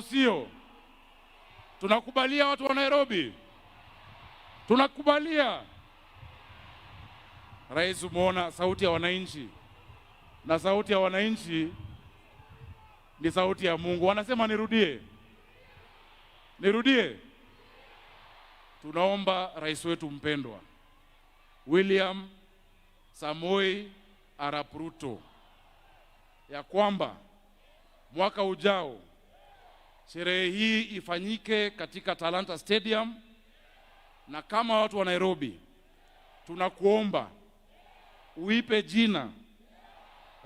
Usio. Tunakubalia watu wa Nairobi. Tunakubalia. Rais, umeona sauti ya wananchi. Na sauti ya wananchi ni sauti ya Mungu. Wanasema nirudie. Nirudie. Tunaomba rais wetu mpendwa William Samoei Arap Ruto ya kwamba mwaka ujao sherehe hii ifanyike katika Talanta Stadium, na kama watu wa Nairobi tunakuomba uipe jina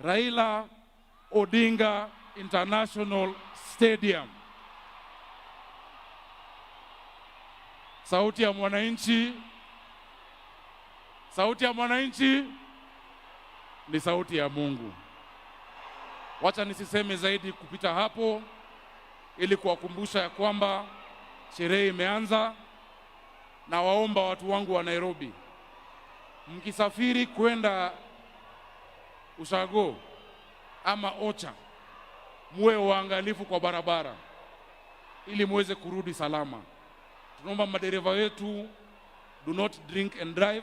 Raila Odinga International Stadium. Sauti ya mwananchi, sauti ya mwananchi ni sauti ya Mungu. Wacha nisiseme zaidi kupita hapo, ili kuwakumbusha ya kwamba sherehe imeanza, na waomba watu wangu wa Nairobi, mkisafiri kwenda Ushago ama Ocha, muwe waangalifu kwa barabara ili muweze kurudi salama. Tunaomba madereva wetu do not drink and drive.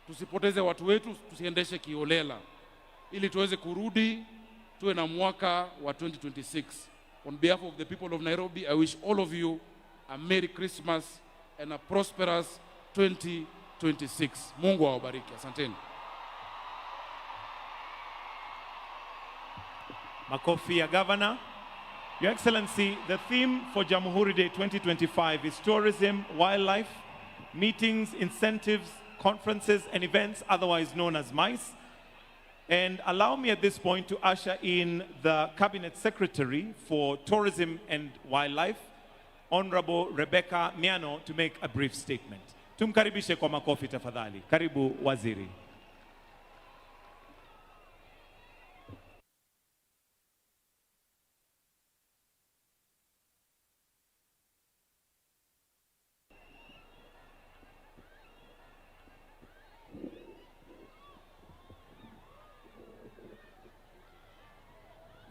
Tusipoteze watu wetu, tusiendeshe kiolela, ili tuweze kurudi tuwe na mwaka wa 2026. On behalf of the people of Nairobi, I wish all of you a Merry Christmas and a prosperous 2026. Mungu awabariki. Asanteni. Makofi ya Governor. Your Excellency, the theme for Jamhuri Day 2025 is tourism, wildlife, meetings, incentives, conferences and events, otherwise known as MICE. And allow me at this point to usher in the Cabinet Secretary for Tourism and Wildlife, Honorable Rebecca Miano, to make a brief statement. Tumkaribishe kwa makofi tafadhali. Karibu Waziri.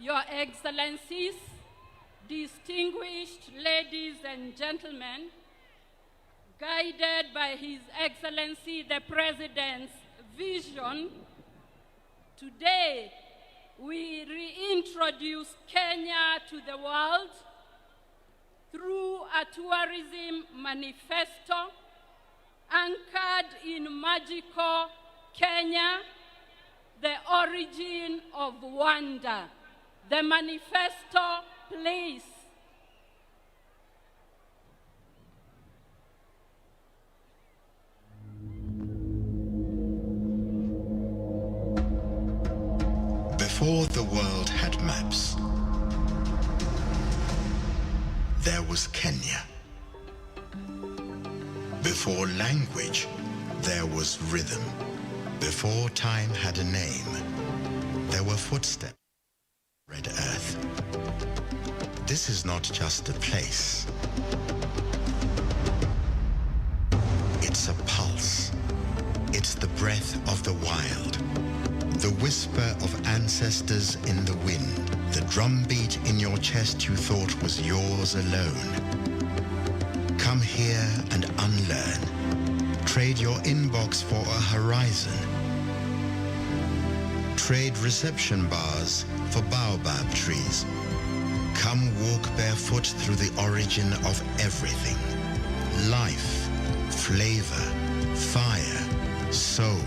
Your Excellencies, distinguished ladies and gentlemen, guided by His Excellency the President's vision, today we reintroduce Kenya to the world through a tourism manifesto anchored in magical Kenya, the origin of wonder. The manifesto, please. Before the world had maps, there was Kenya. Before language, there was rhythm. Before time had a name, there were footsteps. Red Earth. This is not just a place. It's a pulse. It's the breath of the wild. The whisper of ancestors in the wind. The drumbeat in your chest you thought was yours alone. Come here and unlearn. Trade your inbox for a horizon. Trade reception bars for baobab trees. Come walk barefoot through the origin of everything. Life, flavor, fire, soul.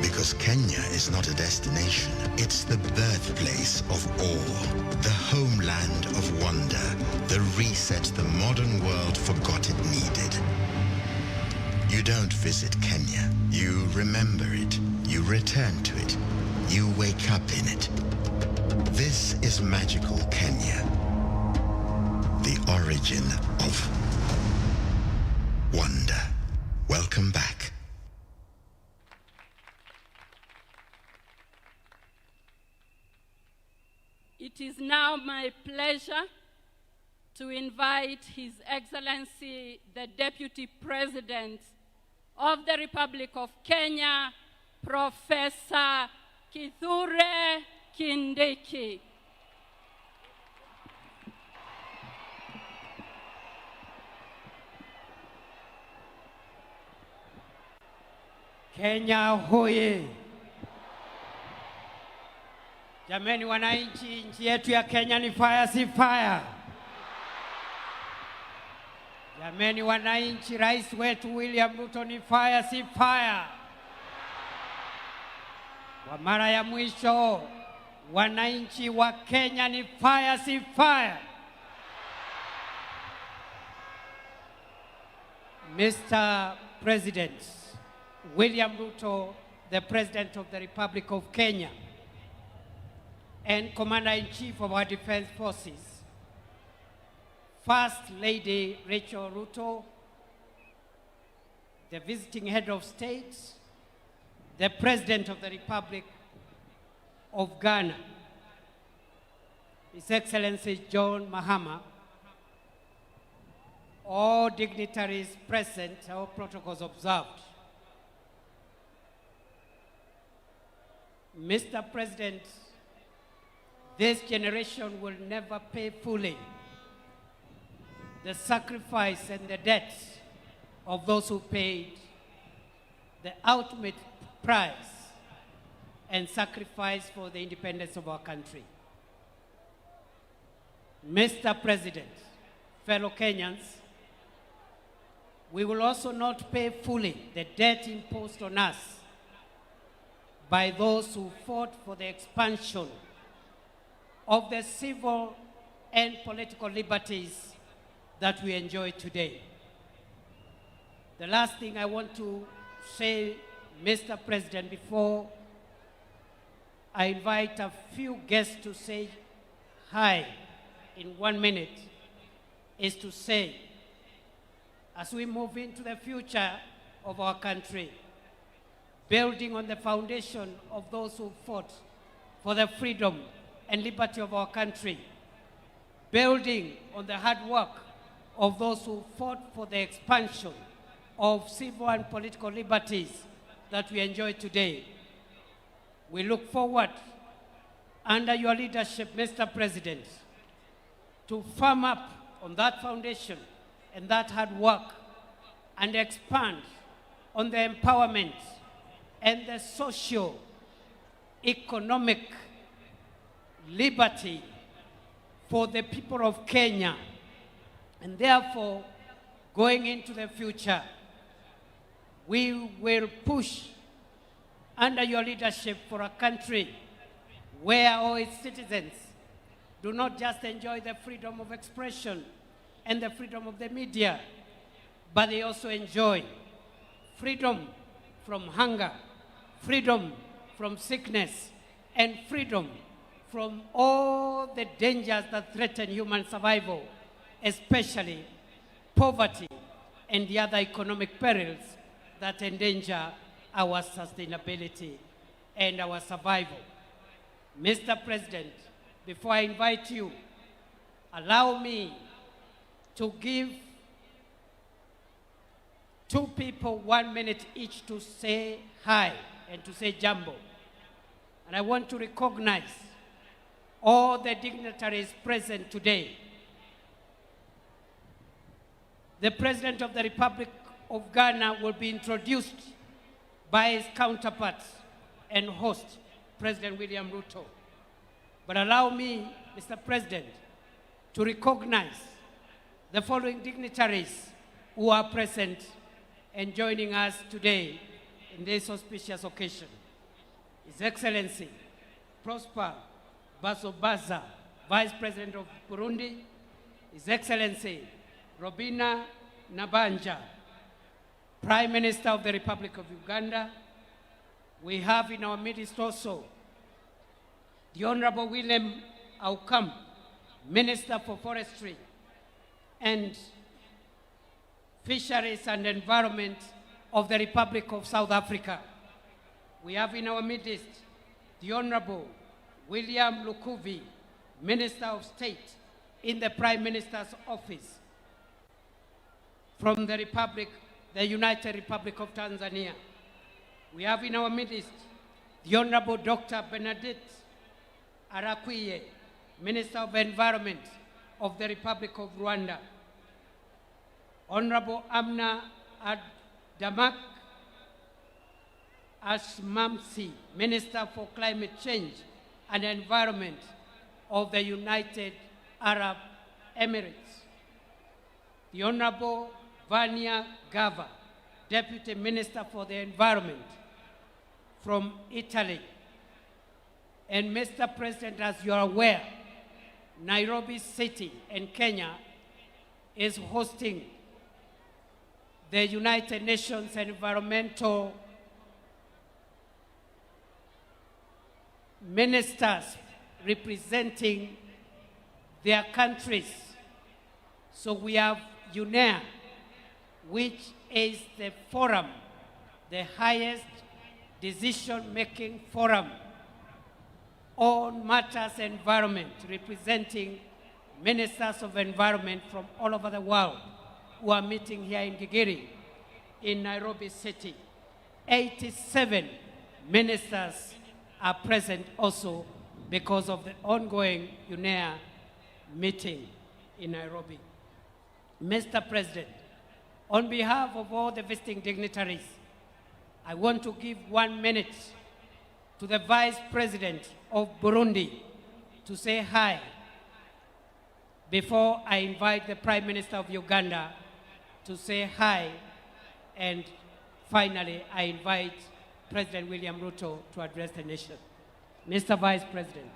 Because Kenya is not a destination, it's the birthplace of all. The homeland of wonder, the reset the modern world forgot it needed. You don't visit Kenya, you remember it. You return to it. You wake up in it. This is magical Kenya, the origin of wonder. Welcome back. It is now my pleasure to invite His Excellency, the Deputy President of the Republic of Kenya, Professor Kithure Kindiki. Kenya hoye! Jameni wananchi, nchi yetu ya Kenya ni fire si fire. Jameni wananchi, rais wetu William Ruto ni fire si fire. Kwa mara ya mwisho, wananchi wa Kenya ni fire si fire. Mr. President William Ruto, the President of the Republic of Kenya and Commander-in-Chief of our Defense Forces, First Lady Rachel Ruto, the visiting head of state, the President of the Republic of Ghana, His Excellency John Mahama, all dignitaries present, all protocols observed. Mr. President, this generation will never pay fully the sacrifice and the debt of those who paid the ultimate price and sacrifice for the independence of our country. Mr. President, fellow Kenyans, we will also not pay fully the debt imposed on us by those who fought for the expansion of the civil and political liberties that we enjoy today. The last thing I want to say, Mr. President, before I invite a few guests to say hi in 1 minute, is to say, as we move into the future of our country, building on the foundation of those who fought for the freedom and liberty of our country, building on the hard work of those who fought for the expansion of civil and political liberties that we enjoy today. We look forward, under your leadership, Mr. President, to firm up on that foundation and that hard work and expand on the empowerment and the socio-economic liberty for the people of Kenya. And therefore, going into the future, we will push under your leadership for a country where all its citizens do not just enjoy the freedom of expression and the freedom of the media, but they also enjoy freedom from hunger, freedom from sickness, and freedom from all the dangers that threaten human survival, especially poverty and the other economic perils that endanger our sustainability and our survival. Mr. President, before I invite you, allow me to give 2 people 1 minute each to say hi and to say jambo. And I want to recognize all the dignitaries present today. The President of the Republic of Ghana will be introduced by his counterpart and host, President William Ruto. But allow me, Mr. President, to recognize the following dignitaries who are present and joining us today in this auspicious occasion. His Excellency Prosper Bazobaza, Vice President of Burundi. His Excellency Robina Nabanja, Prime Minister of the Republic of Uganda. We have in our midst also the Honorable William Aukam, Minister for Forestry and Fisheries and Environment of the Republic of South Africa. We have in our midst the Honorable William Lukuvi, Minister of State in the Prime Minister's Office from the Republic, the United Republic of Tanzania. We have in our midst the Honorable Dr. Benedict Arakwiye, Minister of Environment of the Republic of Rwanda. Honorable Amna Damak, Ashmamsi, Minister for Climate Change and Environment of the United Arab Emirates. The Honorable Vania Gava, Deputy Minister for the Environment from Italy. And Mr. President, as you are aware, Nairobi City in Kenya is hosting the United Nations Environmental Ministers representing their countries. So we have UNEA, which is the forum, the highest decision-making forum on matters environment, representing ministers of environment from all over the world who are meeting here in Gigiri, in Nairobi City. 87 ministers are present also because of the ongoing UNEA meeting in Nairobi. Mr. President, on behalf of all the visiting dignitaries, I want to give 1 minute to the Vice President of Burundi to say hi before I invite the Prime Minister of Uganda to say hi, and finally I invite President William Ruto to address the nation. Mr. Vice President.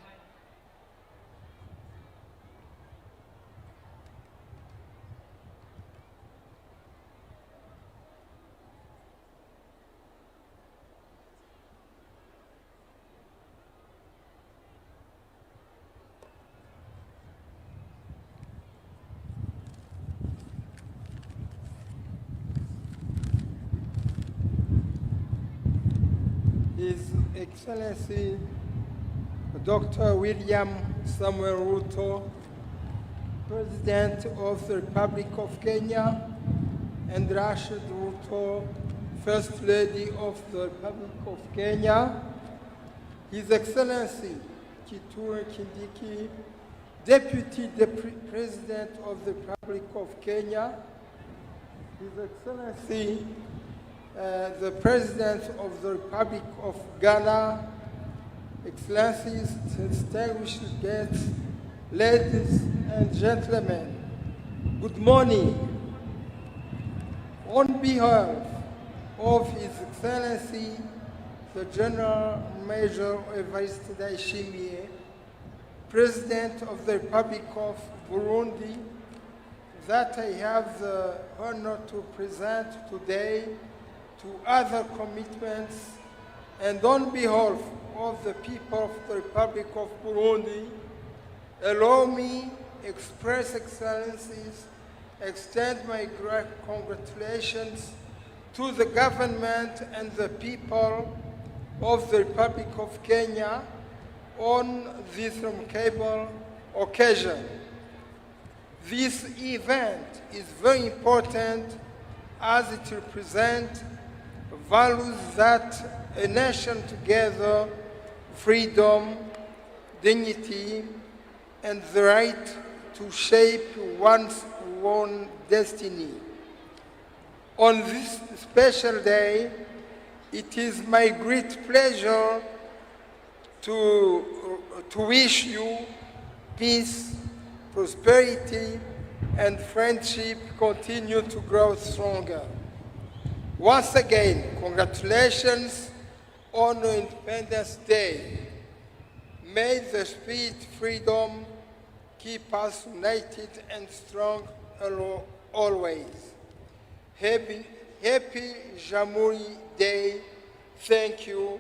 His Excellency Dr. William Samuel Ruto, President of the Republic of Kenya, and Rashid Ruto, First Lady of the Republic of Kenya, His Excellency Kithure Kindiki, Deputy President of the Republic of Kenya, His Excellency the President of the Republic of Ghana, Excellencies, distinguished guests, ladies and gentlemen, good morning. On behalf of His Excellency, the General Major Evariste Ndayishimiye, President of the Republic of Burundi, that I have the honor to present today, to other commitments, and on behalf of the people of the Republic of Burundi, allow me express excellencies, extend my great congratulations to the government and the people of the Republic of Kenya on this remarkable occasion. This event is very important as it represents values that a nation together, freedom, dignity, and the right to shape one's own destiny. On this special day, it is my great pleasure to wish you peace, prosperity, and friendship continue to grow stronger. Once again, congratulations on Independence Day. May the spirit freedom keep us united and strong always. Happy Jamhuri Day. Thank you.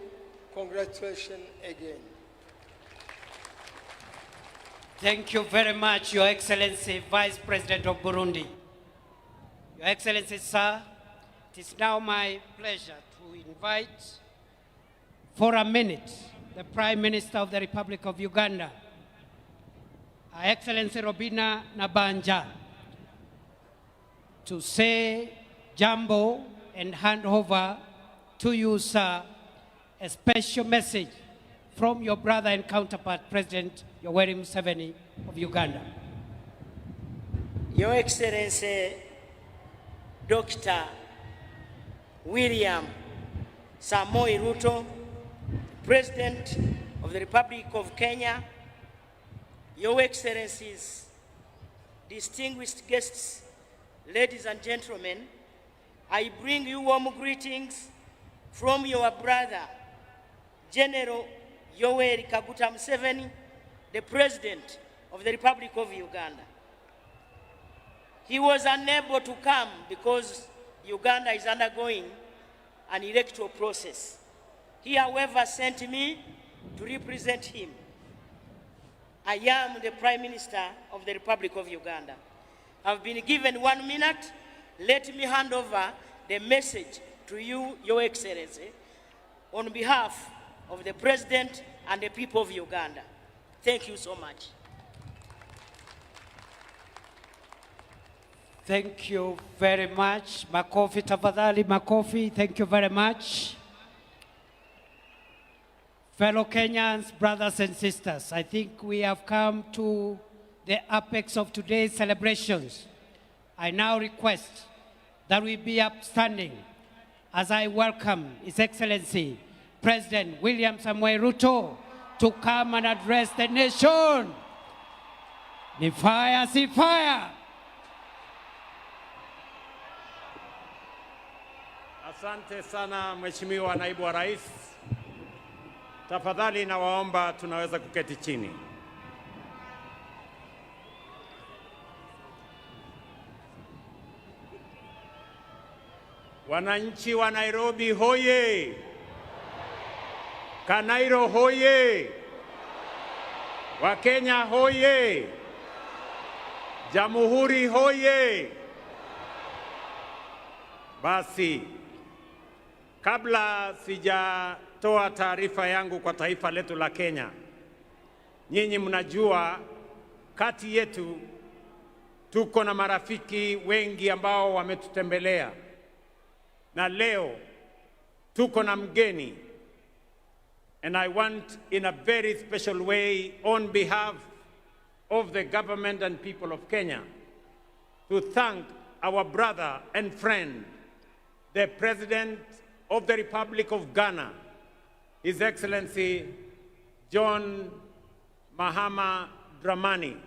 Congratulations again. Thank you very much, Your Excellency, Vice President of Burundi. Your Excellency, sir, it is now my pleasure to invite for a minute the Prime Minister of the Republic of Uganda, Her Excellency Robina Nabanja, to say jambo and hand over to you, sir, a special message from your brother and counterpart, President Yoweri Museveni of Uganda. Your Excellency, Dr. William Samoei Ruto, President of the Republic of Kenya, Your Excellencies, distinguished guests, ladies and gentlemen, I bring you warm greetings from your brother, General Yoweri Kaguta Museveni, the President of the Republic of Uganda. He was unable to come because Uganda is undergoing an electoral process. He, however, sent me to represent him. I am the Prime Minister of the Republic of Uganda. I've been given 1 minute. Let me hand over the message to you, Your Excellency, on behalf of the President and the people of Uganda. Thank you so much. Thank you very much. Makofi tafadhali, makofi. Thank you very much. Fellow Kenyans, brothers and sisters, I think we have come to the apex of today's celebrations. I now request that we be upstanding as I welcome His Excellency, President William Samoei Ruto, to come and address the nation. Ni fire, si fire. Asante sana Mheshimiwa Naibu wa Rais. Tafadhali nawaomba tunaweza kuketi chini. Wananchi wa Nairobi hoye! Kanairo hoye! Wakenya hoye! Jamhuri hoye! Basi, kabla sijatoa taarifa yangu kwa taifa letu la Kenya, nyinyi mnajua kati yetu tuko na marafiki wengi ambao wametutembelea. Na leo tuko na mgeni, and I want in a very special way on behalf of the government and people of Kenya to thank our brother and friend, the President of the Republic of Ghana, His Excellency John Mahama Dramani,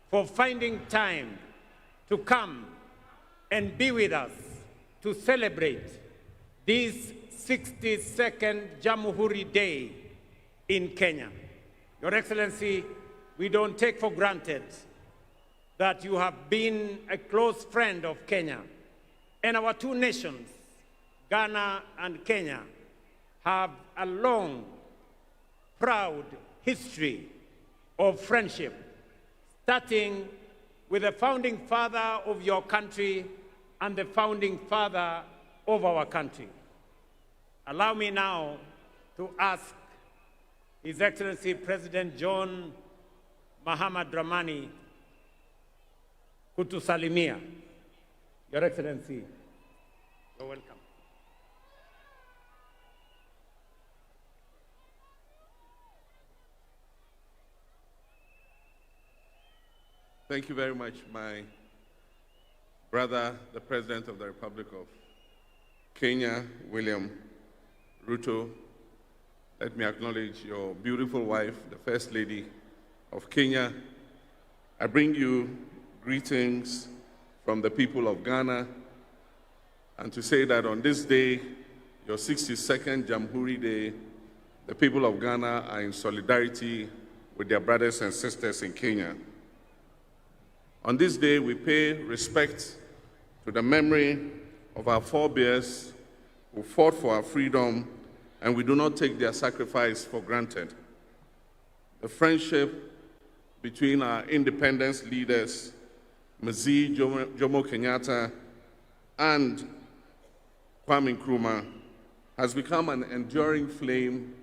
for finding time to come and be with us to celebrate this 62nd Jamhuri Day in Kenya. Your Excellency, we don't take for granted that you have been a close friend of Kenya. And our two nations, Ghana and Kenya, have a long, proud history of friendship, starting with the founding father of your country and the founding father of our country. Allow me now to ask His Excellency President John Mahama Dramani kutusalimia. Your Excellency, you're welcome. Thank you very much, my brother, the President of the Republic of Kenya, William Ruto. Let me acknowledge your beautiful wife, the First Lady of Kenya. I bring you greetings from the people of Ghana, and to say that on this day, your 62nd Jamhuri Day, the people of Ghana are in solidarity with their brothers and sisters in Kenya. On this day, we pay respect to the memory of our forebears who fought for our freedom, and we do not take their sacrifice for granted. The friendship between our independence leaders, Mzee Jomo Kenyatta and Kwame Nkrumah, has become an enduring flame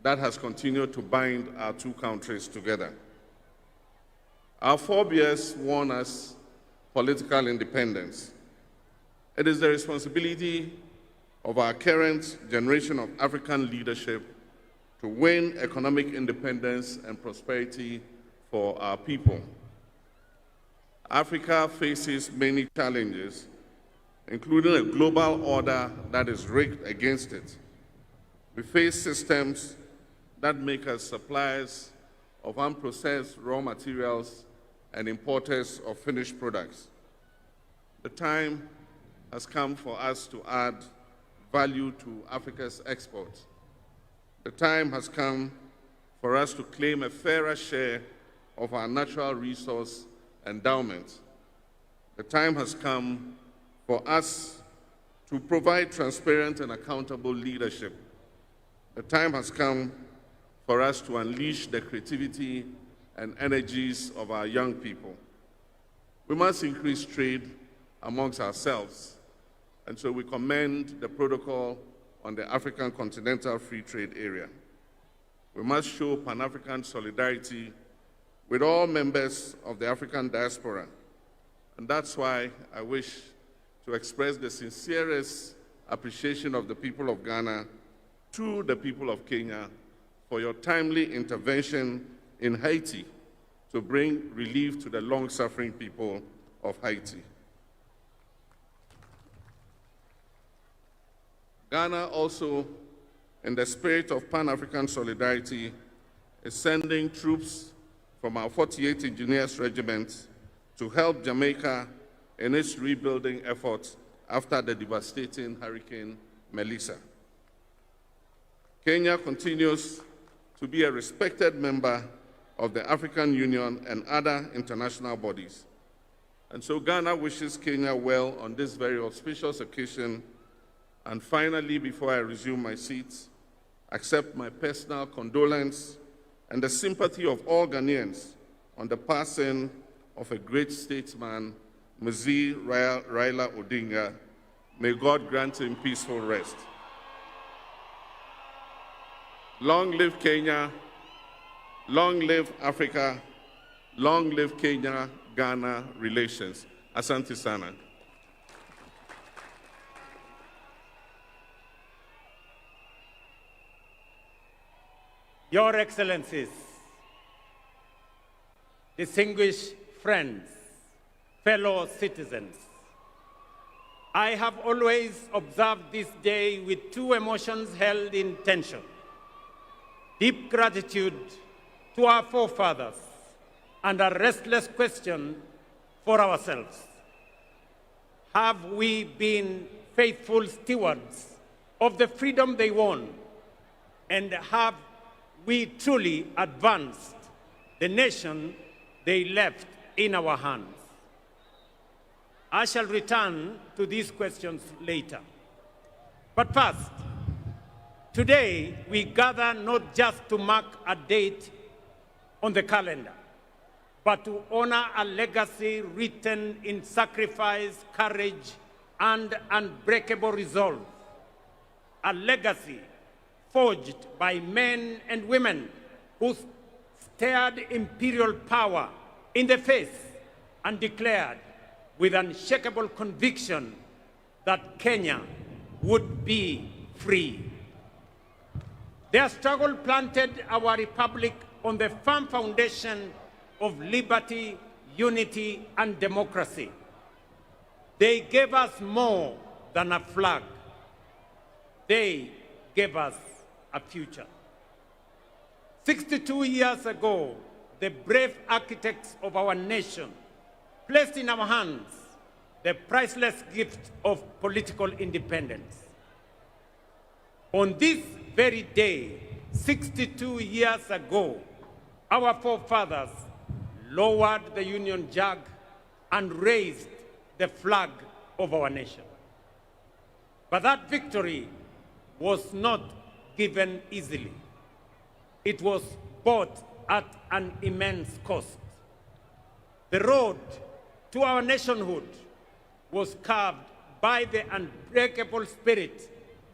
that has continued to bind our two countries together. Our forebears won us political independence. It is the responsibility of our current generation of African leadership to win economic independence and prosperity for our people. Africa faces many challenges, including a global order that is rigged against it, We face systems that make us suppliers of unprocessed raw materials and importers of finished products. The time has come for us to add value to Africa's exports. The time has come for us to claim a fairer share of our natural resource endowment. The time has come for us to provide transparent and accountable leadership. The time has come for us to unleash the creativity and energies of our young people. We must increase trade amongst ourselves, and so we commend the protocol on the African Continental Free Trade Area. We must show Pan-African solidarity with all members of the African diaspora, and that's why I wish to express the sincerest appreciation of the people of Ghana to the people of Kenya for your timely intervention in Haiti to bring relief to the long-suffering people of Haiti. Ghana also, in the spirit of Pan-African solidarity, is sending troops from our 48th Engineers Regiment to help Jamaica in its rebuilding efforts after the devastating Hurricane Melissa. Kenya continues to be a respected member of the African Union and other international bodies. And so Ghana wishes Kenya well on this very auspicious occasion. And finally, before I resume my seat, accept my personal condolence and the sympathy of all Ghanaians on the passing of a great statesman, Mzee Raila Odinga. May God grant him peaceful rest. Long live Kenya, long live Africa, long live Kenya-Ghana relations. Asante sana. Your Excellencies, distinguished friends, fellow citizens, I have always observed this day with two emotions held in tension: deep gratitude to our forefathers and a restless question for ourselves. Have we been faithful stewards of the freedom they won, and have we truly advanced the nation they left in our hands? I shall return to these questions later. But first, today we gather not just to mark a date on the calendar, but to honor a legacy written in sacrifice, courage, and unbreakable resolve. A legacy forged by men and women who stared imperial power in the face and declared with unshakable conviction that Kenya would be free. Their struggle planted our republic on the firm foundation of liberty, unity, and democracy. They gave us more than a flag. They gave us a future. 62 years ago, the brave architects of our nation placed in our hands the priceless gift of political independence. On this very day, 62 years ago, our forefathers lowered the Union Jack and raised the flag of our nation. But that victory was not given easily. It was bought at an immense cost. The road to our nationhood was carved by the unbreakable spirit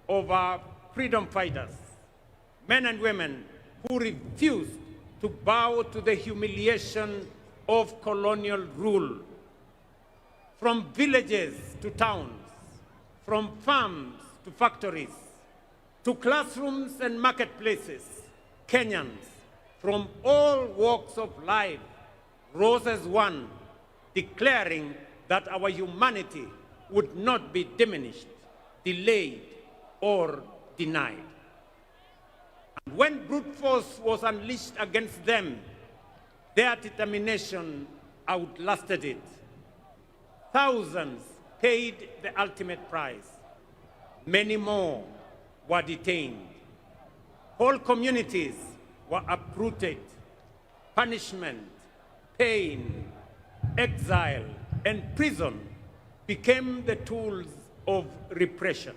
of our freedom fighters, men and women who refused to bow to the humiliation of colonial rule. From villages to towns, from farms to factories, to classrooms and marketplaces, Kenyans from all walks of life rose as one, declaring that our humanity would not be diminished, delayed, or denied. And when brute force was unleashed against them, their determination outlasted it. Thousands paid the ultimate price. Many more were detained. Whole communities were uprooted. Punishment, pain, exile, and prison became the tools of repression.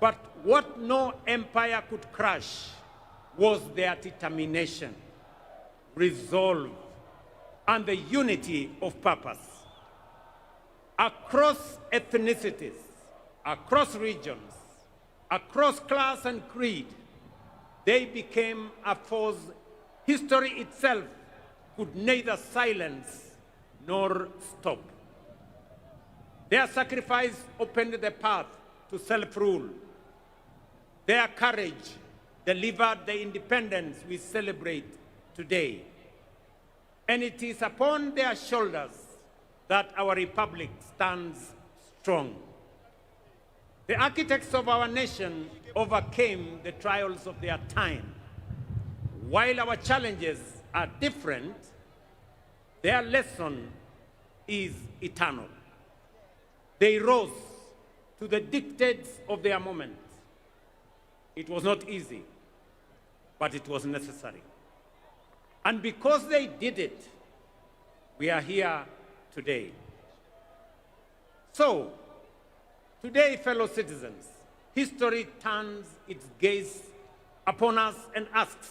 But what no empire could crush was their determination, resolve, and the unity of purpose. Across ethnicities, across regions, across class and creed, they became a force history itself could neither silence nor stop. Their sacrifice opened the path to self-rule. Their courage delivered the independence we celebrate today. And it is upon their shoulders that our republic stands strong. The architects of our nation overcame the trials of their time. While our challenges are different, their lesson is eternal. They rose to the dictates of their moment. It was not easy, but it was necessary. And because they did it, we are here today. So, today, fellow citizens, history turns its gaze upon us and asks,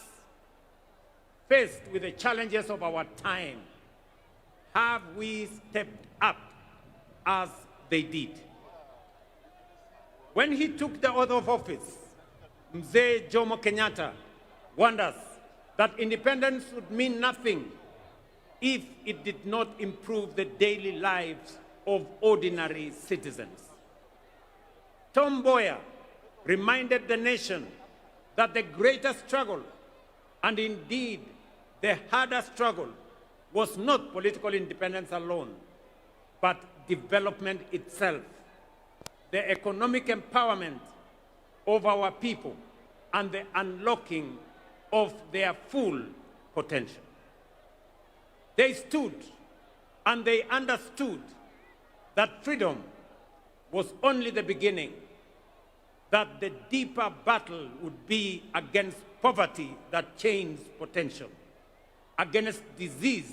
faced with the challenges of our time, have we stepped up as they did? When he took the oath of office, Mzee Jomo Kenyatta warned us that independence would mean nothing if it did not improve the daily lives of ordinary citizens. Tom Mboya reminded the nation that the greatest struggle, and indeed the hardest struggle, was not political independence alone, but development itself, the economic empowerment of our people, and the unlocking of their full potential. They stood and they understood that freedom was only the beginning, that the deeper battle would be against poverty that chains potential, against disease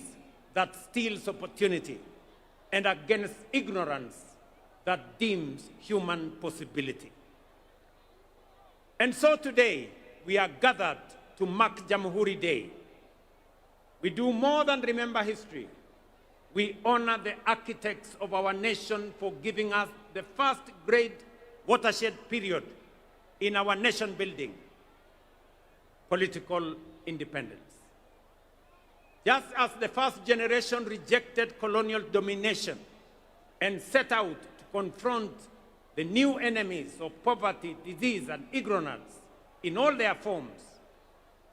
that steals opportunity, and against ignorance that dims human possibility. And so today, we are gathered to mark Jamhuri Day. We do more than remember history. We honor the architects of our nation for giving us the first great watershed period in our nation building, political independence. Just as the first generation rejected colonial domination and set out to confront the new enemies of poverty, disease, and ignorance in all their forms,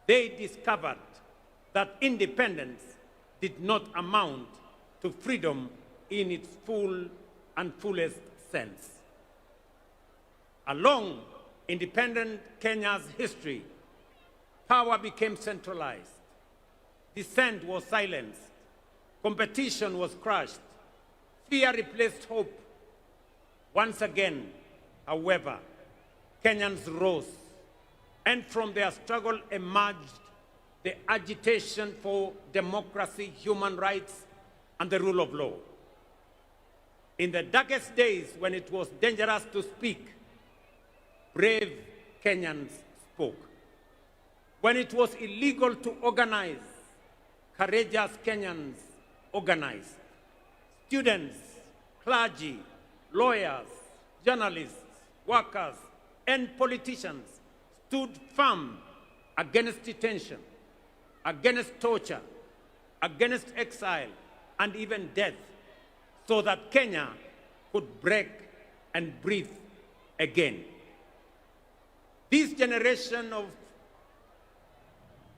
they discovered that independence did not amount to freedom in its full and fullest sense. Along independent Kenya's history, power became centralized. Dissent was silenced. Competition was crushed. Fear replaced hope. Once again, however, Kenyans rose, and from their struggle emerged the agitation for democracy, human rights, and the rule of law. In the darkest days when it was dangerous to speak, brave Kenyans spoke. When it was illegal to organize, courageous Kenyans organized. Students, clergy, lawyers, journalists, workers, and politicians stood firm against detention, against torture, against exile, and even death, so that Kenya could break and breathe again. This generation of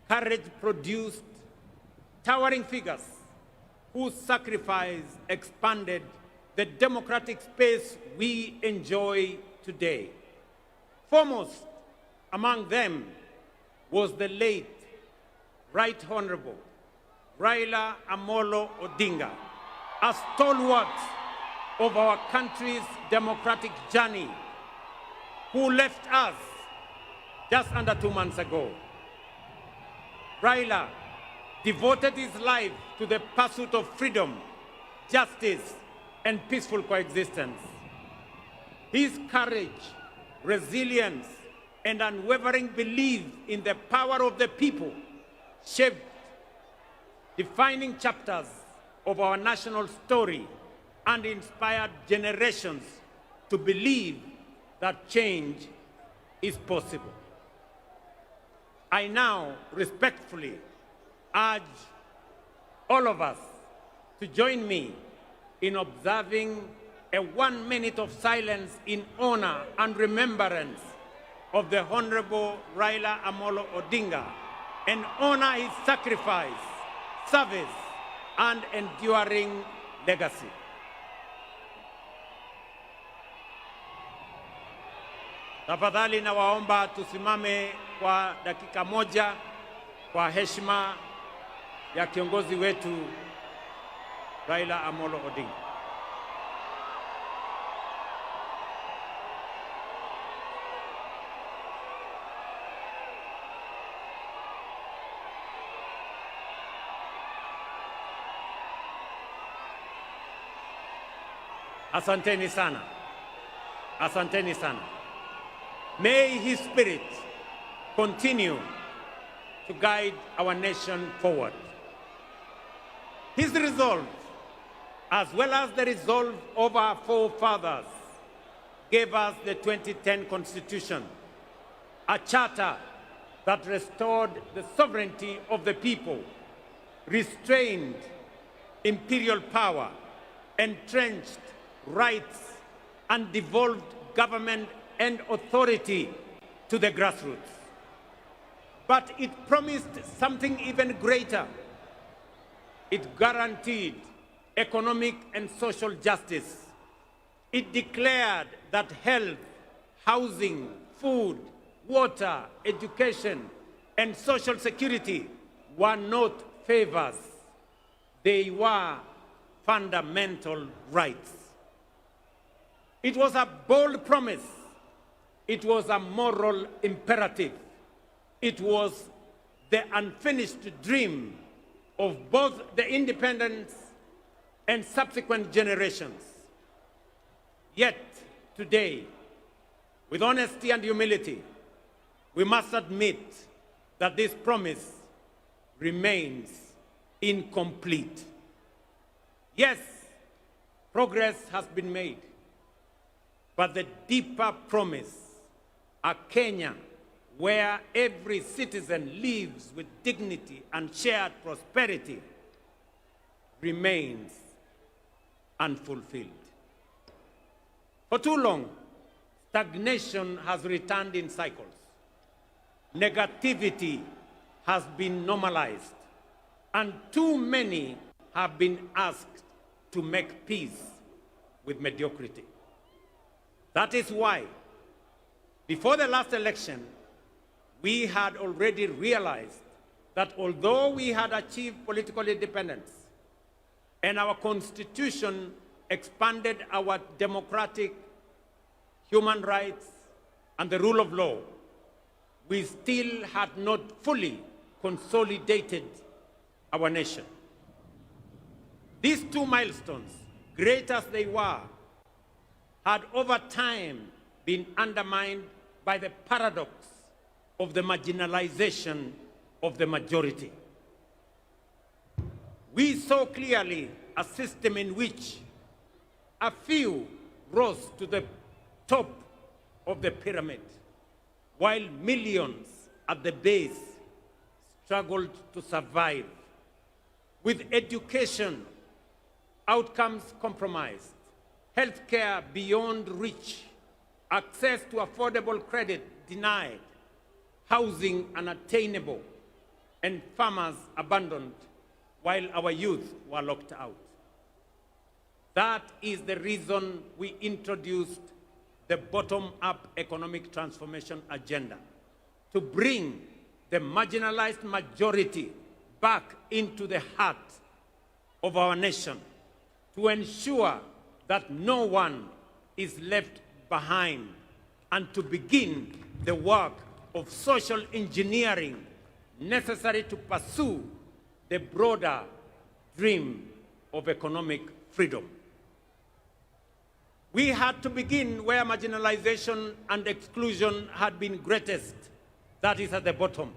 courage produced towering figures whose sacrifice expanded the democratic space we enjoy today. Foremost Among them was the late Right Honorable Raila Amolo Odinga, a stalwart of our country's democratic journey, who left us just under 2 months ago. Raila devoted his life to the pursuit of freedom, justice, and peaceful coexistence. His courage, resilience, and unwavering belief in the power of the people shaped defining chapters of our national story and inspired generations to believe that change is possible. I now respectfully urge all of us to join me in observing a 1 minute of silence in honor and remembrance of the Honorable Raila Amolo Odinga and honor his sacrifice, service, and enduring legacy. Tafadhali nawaomba tusimame kwa dakika moja kwa heshima ya kiongozi wetu Raila Amolo Odinga. Asanteni sana. Asanteni sana. May his spirit continue to guide our nation forward. His resolve, as well as the resolve of our forefathers, gave us the 2010 Constitution, a charter that restored the sovereignty of the people, restrained imperial power, entrenched rights, and devolved government and authority to the grassroots. But it promised something even greater. It guaranteed economic and social justice. It declared that health, housing, food, water, education, and social security were not favors. They were fundamental rights. It was a bold promise. It was a moral imperative. It was the unfinished dream of both the independence and subsequent generations. Yet today, with honesty and humility, we must admit that this promise remains incomplete. Yes, progress has been made, but the deeper promise, a Kenya where every citizen lives with dignity and shared prosperity, remains unfulfilled. For too long, stagnation has returned in cycles. Negativity has been normalized, and too many have been asked to make peace with mediocrity. That is why, before the last election, we had already realized that although we had achieved political independence and our constitution expanded our democratic human rights and the rule of law, we still had not fully consolidated our nation. These two milestones, great as they were, had over time been undermined by the paradox of the marginalization of the majority. We saw clearly a system in which a few rose to the top of the pyramid, while millions at the base struggled to survive, with education outcomes compromised, healthcare beyond reach, access to affordable credit denied, housing unattainable, and farmers abandoned, while our youth were locked out. That is the reason we introduced the bottom-up economic transformation agenda, to bring the marginalized majority back into the heart of our nation, to ensure that no one is left behind, and to begin the work of social engineering necessary to pursue the broader dream of economic freedom. We had to begin where marginalization and exclusion had been greatest, that is at the bottom.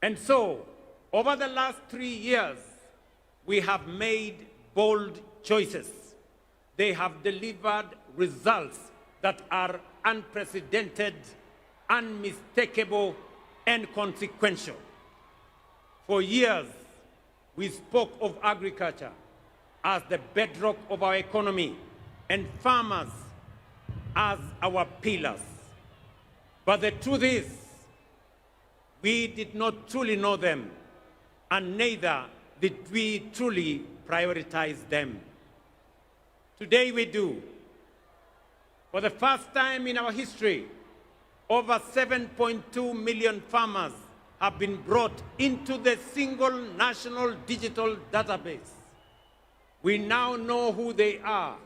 And so, over the last 3 years, we have made bold choices. They have delivered results that are unprecedented, unmistakable, and consequential. For years, we spoke of agriculture as the bedrock of our economy and farmers as our pillars. But the truth is, we did not truly know them, and neither did we truly prioritize them. Today we do. For the first time in our history, over 7.2 million farmers have been brought into the single national digital database. We now know who they are,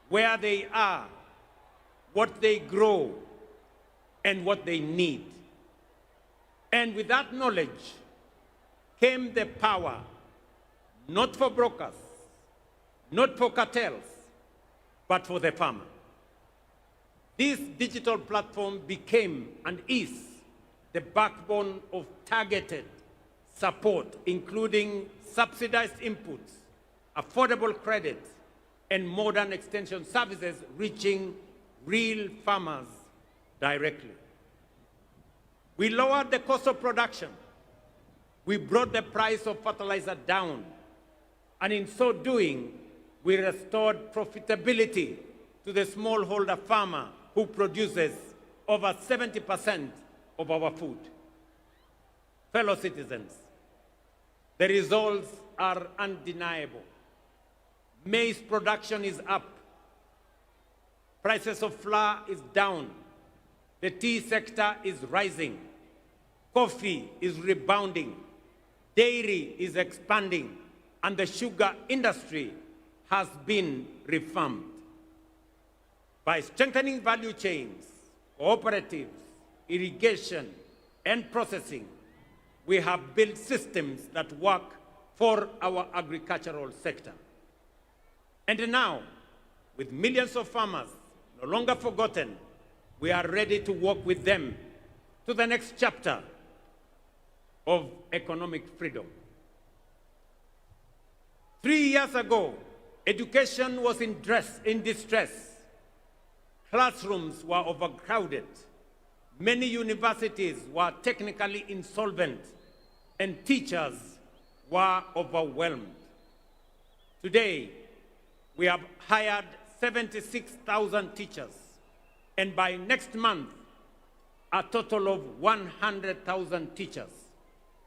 where they are, what they grow, and what they need. And with that knowledge came the power, not for brokers, not for cartels, but for the farmer. This digital platform became and is the backbone of targeted support, including subsidized inputs, affordable credit, and modern extension services reaching real farmers directly. We lowered the cost of production. We brought the price of fertilizer down. And in so doing, we restored profitability to the smallholder farmer who produces over 70% of our food. Fellow citizens, the results are undeniable. Maize production is up. Prices of flour is down. The tea sector is rising. Coffee is rebounding. Dairy is expanding. And the sugar industry has been reformed. By strengthening value chains, cooperatives, irrigation, and processing, we have built systems that work for our agricultural sector. And now, with millions of farmers no longer forgotten, we are ready to walk with them to the next chapter of economic freedom. 3 years ago, education was in distress. Classrooms were overcrowded. Many universities were technically insolvent, and teachers were overwhelmed. Today, we have hired 76,000 teachers, and by next month, a total of 100,000 teachers,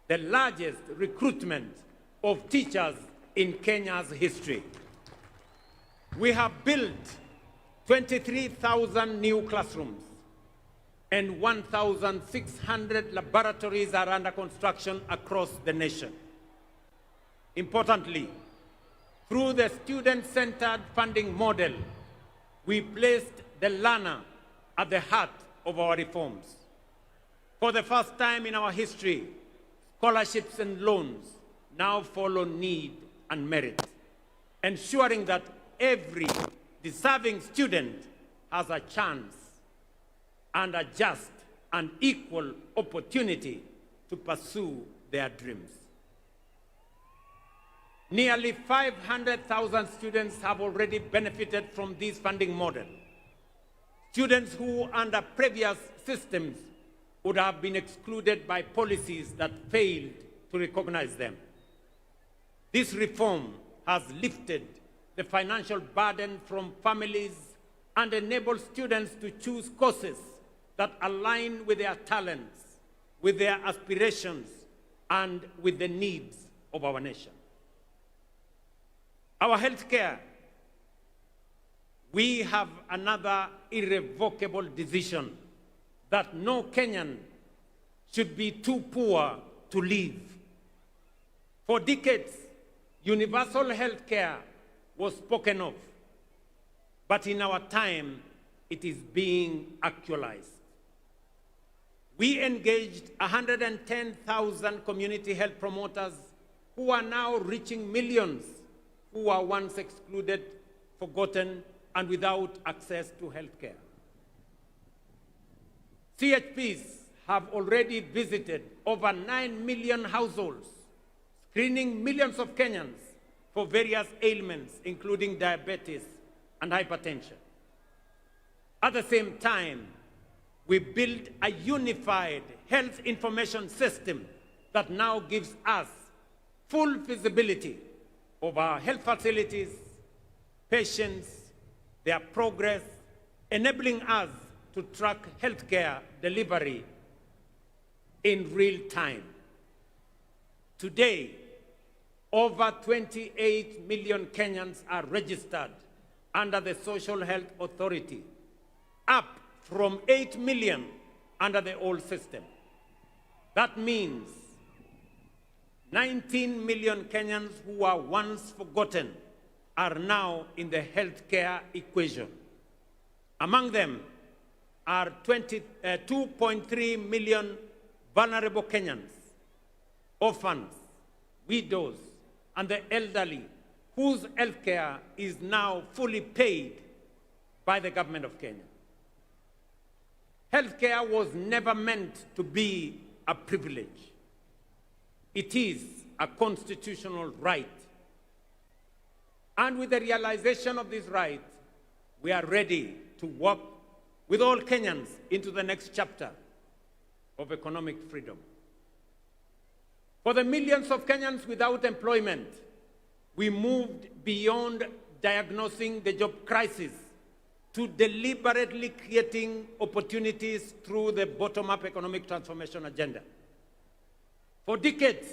the largest recruitment of teachers in Kenya's history. We have built 23,000 new classrooms, and 1,600 laboratories are under construction across the nation. Importantly, through the student-centered funding model, we placed the learner at the heart of our reforms. For the first time in our history, scholarships and loans now follow need and merit, ensuring that every deserving student has a chance and a just and equal opportunity to pursue their dreams. Nearly 500,000 students have already benefited from this funding model. Students who, under previous systems, would have been excluded by policies that failed to recognize them. This reform has lifted the financial burden from families and enabled students to choose courses that align with their talents, with their aspirations, and with the needs of our nation. Our healthcare, we have another irrevocable decision that no Kenyan should be too poor to live. For decades, universal health care was spoken of, but in our time, it is being actualized. We engaged 110,000 community health promoters who are now reaching millions who were once excluded, forgotten, and without access to health care. CHPs have already visited over 9 million households, screening millions of Kenyans for various ailments, including diabetes and hypertension. At the same time, we built a unified health information system that now gives us full visibility of our health facilities, patients, their progress, enabling us to track healthcare delivery in real time. Today, over 28 million Kenyans are registered under the Social Health Authority, up from 8 million under the old system. That means 19 million Kenyans who were once forgotten are now in the healthcare equation. Among them are 2.3 million vulnerable Kenyans, orphans, widows, and the elderly, whose healthcare is now fully paid by the government of Kenya. Healthcare was never meant to be a privilege. It is a constitutional right. And with the realization of this right, we are ready to work with all Kenyans into the next chapter of economic freedom. For the millions of Kenyans without employment, we moved beyond diagnosing the job crisis to deliberately creating opportunities through the bottom-up economic transformation agenda. For decades,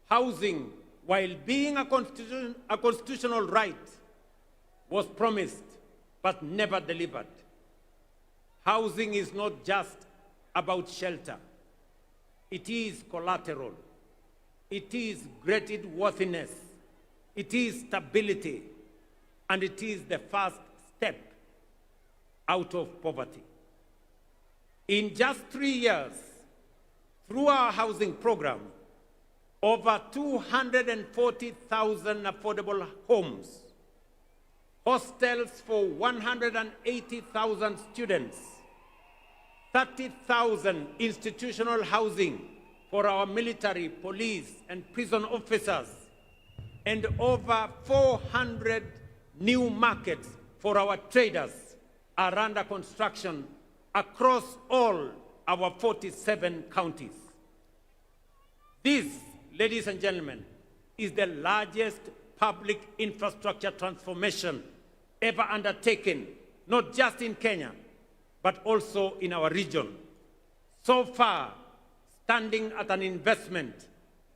housing, while being a constitutional right, was promised but never delivered. Housing is not just about shelter. It is collateral. It is graded worthiness. It is stability. And it is the first step out of poverty. In just 3 years, through our housing program, over 240,000 affordable homes, hostels for 180,000 students, 30,000 institutional housing for our military, police, and prison officers, and over 400 new markets for our traders are under construction across all our 47 counties. This, ladies and gentlemen, is the largest public infrastructure transformation ever undertaken, not just in Kenya, but also in our region. So far, standing at an investment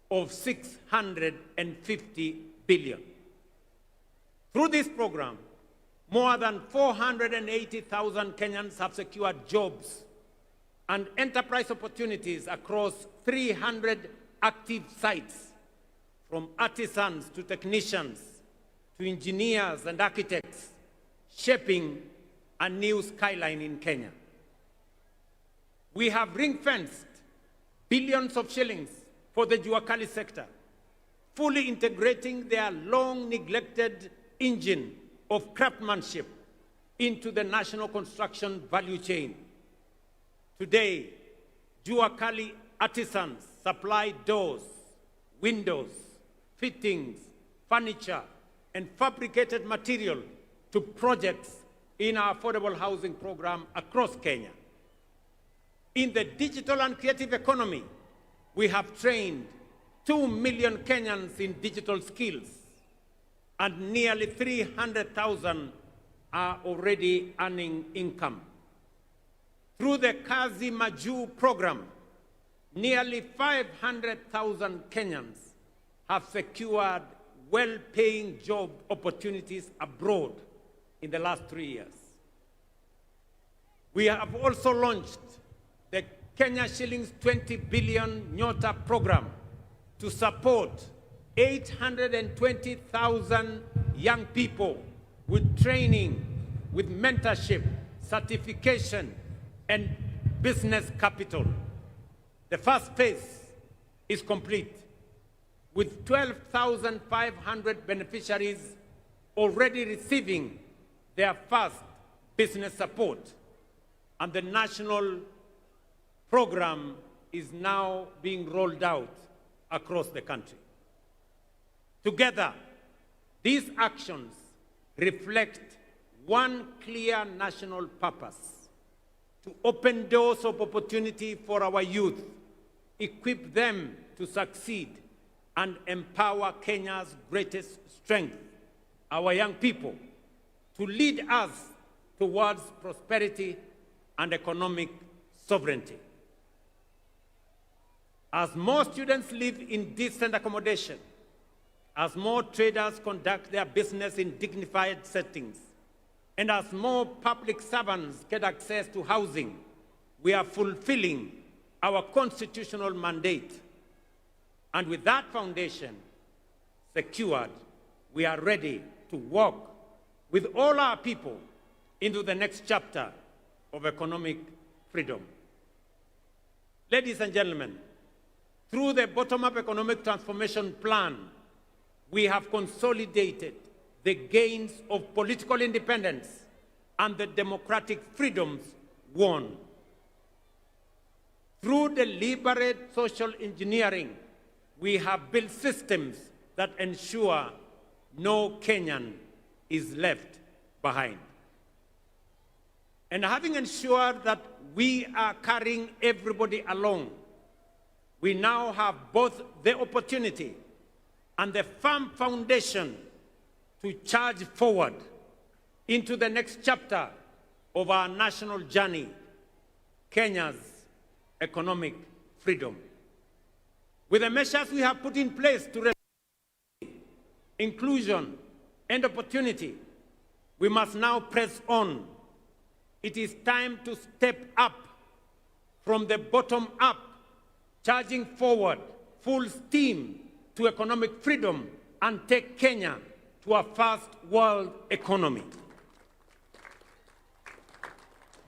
of 650 billion. Through this program, more than 480,000 Kenyans have secured jobs and enterprise opportunities across 300 active sites, from artisans to technicians to engineers and architects, shaping a new skyline in Kenya. We have ring-fenced billions of shillings for the Juakali sector, fully integrating their long-neglected engine of craftsmanship into the national construction value chain. Today, Juakali artisans supply doors, windows, fittings, furniture, and fabricated material to projects in our affordable housing program across Kenya. In the digital and creative economy, we have trained 2 million Kenyans in digital skills, and nearly 300,000 are already earning income. Through the Kazi Maju program, nearly 500,000 Kenyans have secured well-paying job opportunities abroad in the last 3 years. We have also launched Kenya shillings 20 billion NYOTA program to support 820,000 young people with training, with mentorship, certification, and business capital. The first phase is complete, with 12,500 beneficiaries already receiving their first business support, and the national program is now being rolled out across the country. Together, these actions reflect one clear national purpose: to open doors of opportunity for our youth, equip them to succeed, and empower Kenya's greatest strength, our young people, to lead us towards prosperity and economic sovereignty. As more students live in decent accommodation, as more traders conduct their business in dignified settings, and as more public servants get access to housing, we are fulfilling our constitutional mandate. And with that foundation secured, we are ready to walk with all our people into the next chapter of economic freedom. Ladies and gentlemen, through the bottom-up economic transformation plan, we have consolidated the gains of political independence and the democratic freedoms won. Through deliberate social engineering, we have built systems that ensure no Kenyan is left behind. And having ensured that we are carrying everybody along, we now have both the opportunity and the firm foundation to charge forward into the next chapter of our national journey, Kenya's economic freedom. With the measures we have put in place to inclusion and opportunity, we must now press on. It is time to step up from the bottom up, charging forward full steam to economic freedom and take Kenya to a first world economy.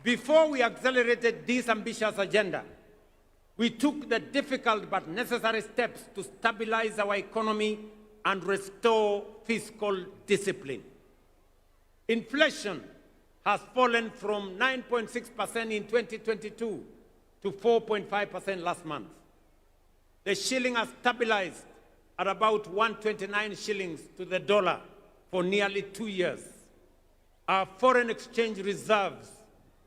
Before we accelerated this ambitious agenda, we took the difficult but necessary steps to stabilize our economy and restore fiscal discipline. Inflation has fallen from 9.6% in 2022 to 4.5% last month. The shilling has stabilized at about 129 shillings to the dollar for nearly 2 years. Our foreign exchange reserves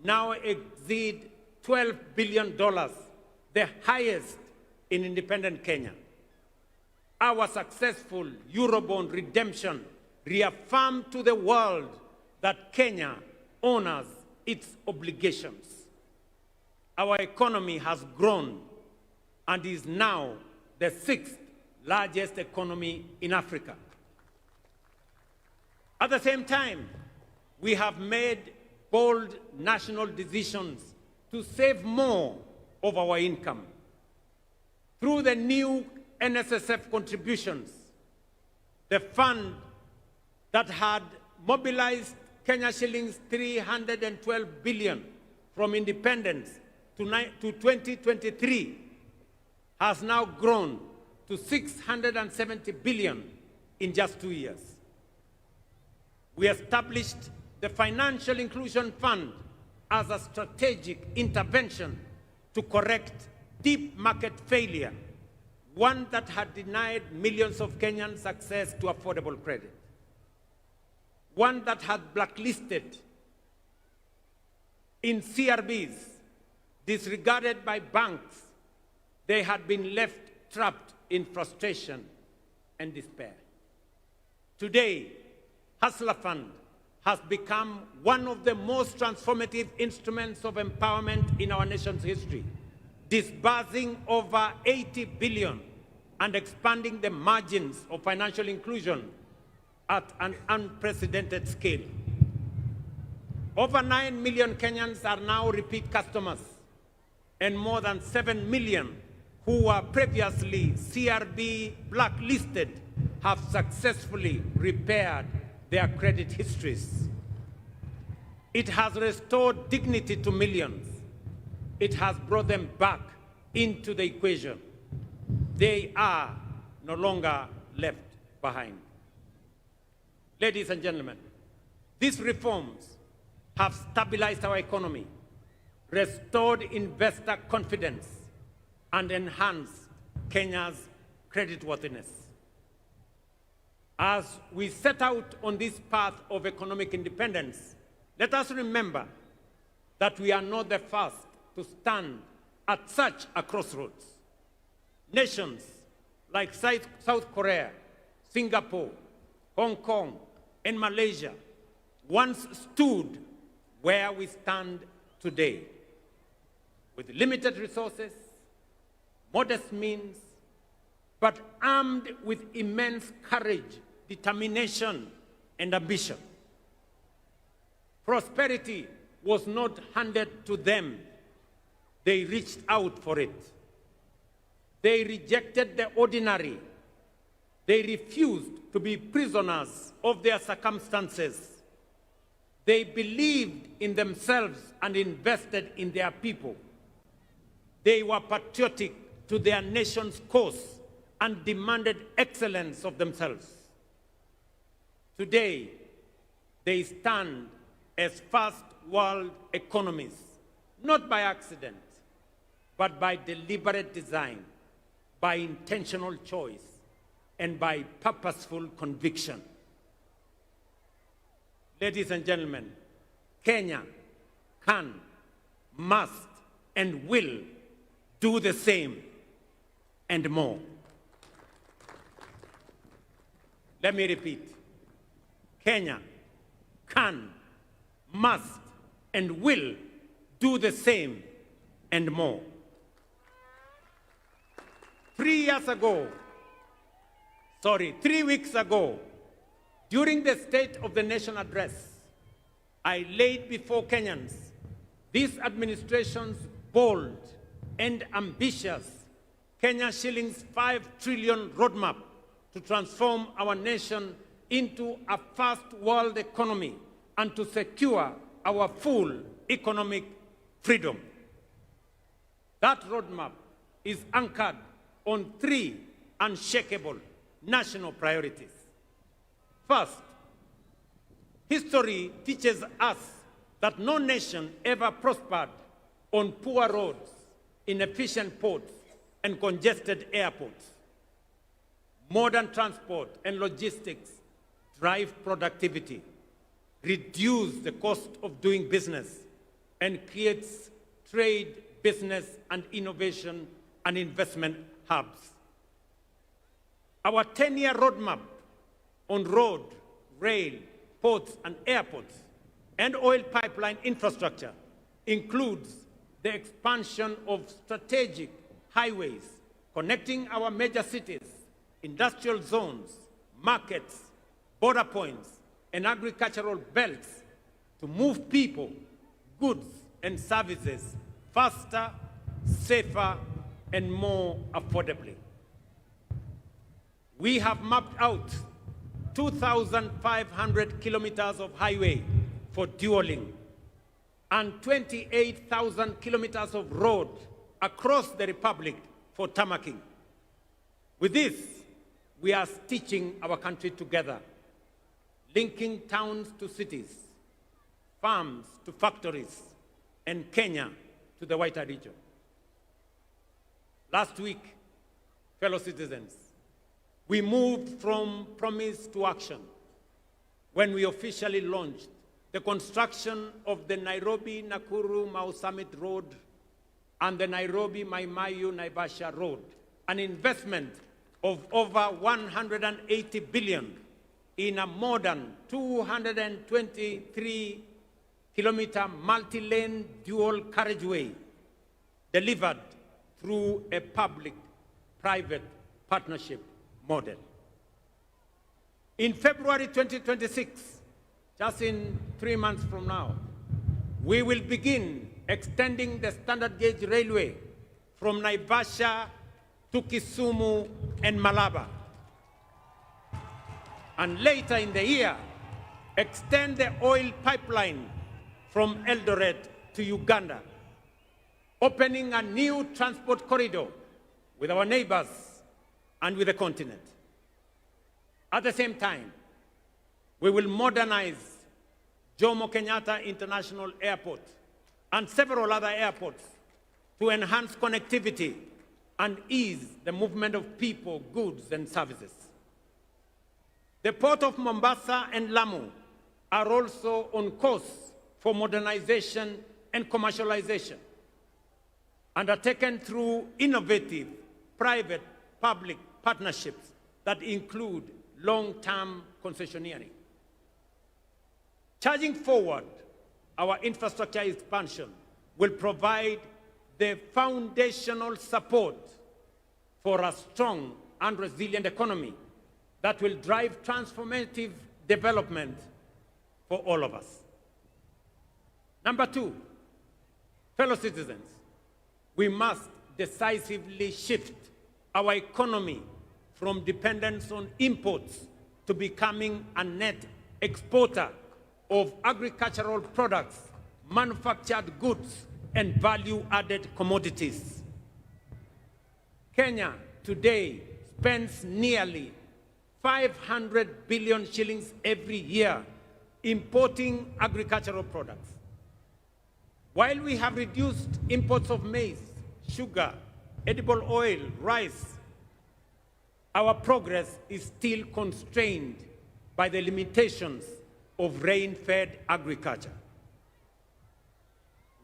now exceed $12 billion, the highest in independent Kenya. Our successful Eurobond redemption reaffirmed to the world that Kenya honors its obligations. Our economy has grown and is now the 6th largest economy in Africa. At the same time, we have made bold national decisions to save more of our income. Through the new NSSF contributions, the fund that had mobilized Kenya shillings 312 billion from independence to 2023 has now grown to 670 billion in just 2 years. We established the Financial Inclusion Fund as a strategic intervention to correct deep market failure, one that had denied millions of Kenyans access to affordable credit, one that had blacklisted in CRBs, disregarded by banks. They had been left trapped in frustration and despair. Today, Hustler Fund has become one of the most transformative instruments of empowerment in our nation's history, disbursing over 80 billion and expanding the margins of financial inclusion at an unprecedented scale. Over 9 million Kenyans are now repeat customers, and more than 7 million who were previously CRB blacklisted have successfully repaired their credit histories. It has restored dignity to millions. It has brought them back into the equation. They are no longer left behind. Ladies and gentlemen, these reforms have stabilized our economy, restored investor confidence, and enhanced Kenya's creditworthiness. As we set out on this path of economic independence, let us remember that we are not the first to stand at such a crossroads. Nations like South Korea, Singapore, Hong Kong, and Malaysia once stood where we stand today, with limited resources, modest means, but armed with immense courage, determination, and ambition. Prosperity was not handed to them. They reached out for it. They rejected the ordinary. They refused to be prisoners of their circumstances. They believed in themselves and invested in their people. They were patriotic to their nation's cause and demanded excellence of themselves. Today, they stand as first world economies, not by accident, but by deliberate design, by intentional choice, and by purposeful conviction. Ladies and gentlemen, Kenya can, must, and will do the same and more. Let me repeat. Kenya can, must, and will do the same and more. 3 weeks ago, during the State of the Nation address, I laid before Kenyans this administration's bold and ambitious Kenya shillings 5 trillion roadmap to transform our nation into a first world economy and to secure our full economic freedom. That roadmap is anchored on 3 unshakable national priorities. First, history teaches us that no nation ever prospered on poor roads, inefficient ports, and congested airports. Modern transport and logistics drive productivity, reduce the cost of doing business, and creates trade, business, and innovation and investment hubs. Our 10-year roadmap on road, rail, ports, and airports, and oil pipeline infrastructure includes the expansion of strategic highways connecting our major cities, industrial zones, markets, border points, and agricultural belts to move people, goods, and services faster, safer, and more affordably. We have mapped out 2,500 kilometers of highway for dualing and 28,000 kilometers of road across the Republic for tarmacking. With this, we are stitching our country together, linking towns to cities, farms to factories, and Kenya to the wider region. Last week, fellow citizens, we moved from promise to action when we officially launched the construction of the Nairobi-Nakuru-Mau Summit Road and the Nairobi-Mai-Mahiu-Naivasha Road, an investment of over 180 billion in a modern 223-kilometer multi-lane dual carriageway delivered through a public-private partnership model. In February 2026, just in 3 months from now, we will begin extending the standard gauge railway from Naivasha to Kisumu and Malaba. And later in the year, extend the oil pipeline from Eldoret to Uganda, opening a new transport corridor with our neighbors and with the continent. At the same time, we will modernize Jomo Kenyatta International Airport and several other airports to enhance connectivity and ease the movement of people, goods, and services. The Port of Mombasa and Lamu are also on course for modernization and commercialization, undertaken through innovative private-public partnerships that include long-term concessioneering. Charging forward our infrastructure expansion will provide the foundational support for a strong and resilient economy that will drive transformative development for all of us. Number two, fellow citizens, we must decisively shift our economy from dependence on imports to becoming a net exporter of agricultural products, manufactured goods, and value-added commodities. Kenya today spends nearly 500 billion shillings every year importing agricultural products. While we have reduced imports of maize, sugar, edible oil, rice, our progress is still constrained by the limitations of rain-fed agriculture.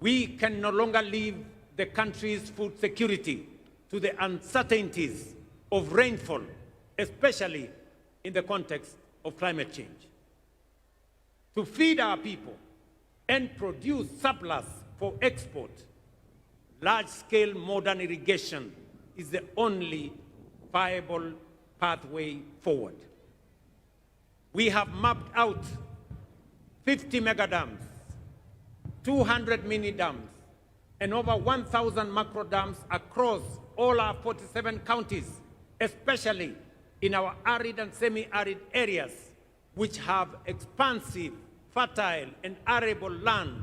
We can no longer leave the country's food security to the uncertainties of rainfall, especially in the context of climate change. To feed our people and produce surplus for export, large-scale modern irrigation is the only viable pathway forward. We have mapped out 50 mega dams, 200 mini dams, and over 1,000 macro dams across all our 47 counties, especially in our arid and semi-arid areas, which have expansive, fertile, and arable land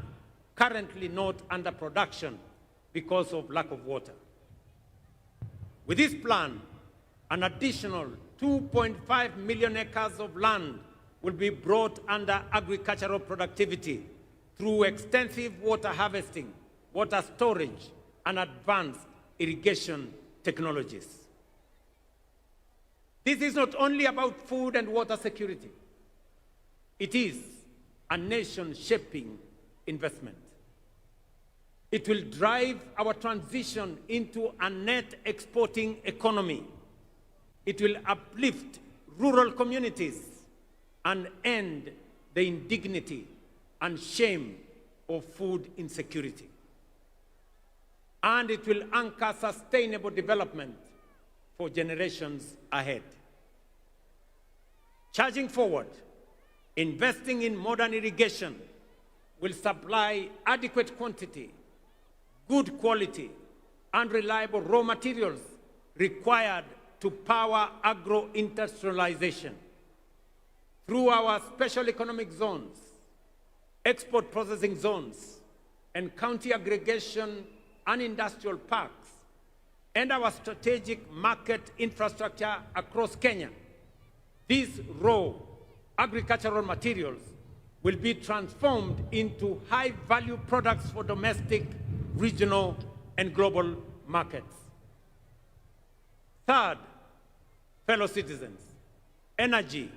currently not under production because of lack of water. With this plan, an additional 2.5 million acres of land will be brought under agricultural productivity through extensive water harvesting, water storage, and advanced irrigation technologies. This is not only about food and water security. It is a nation-shaping investment. It will drive our transition into a net exporting economy. It will uplift rural communities and end the indignity and shame of food insecurity. And it will anchor sustainable development for generations ahead. Charging forward, investing in modern irrigation will supply adequate quantity, good quality, and reliable raw materials required to power agro-industrialization. Through our special economic zones, export processing zones, and county aggregation and industrial parks, and our strategic market infrastructure across Kenya, these raw agricultural materials will be transformed into high-value products for domestic, regional, and global markets. Third, fellow citizens, energy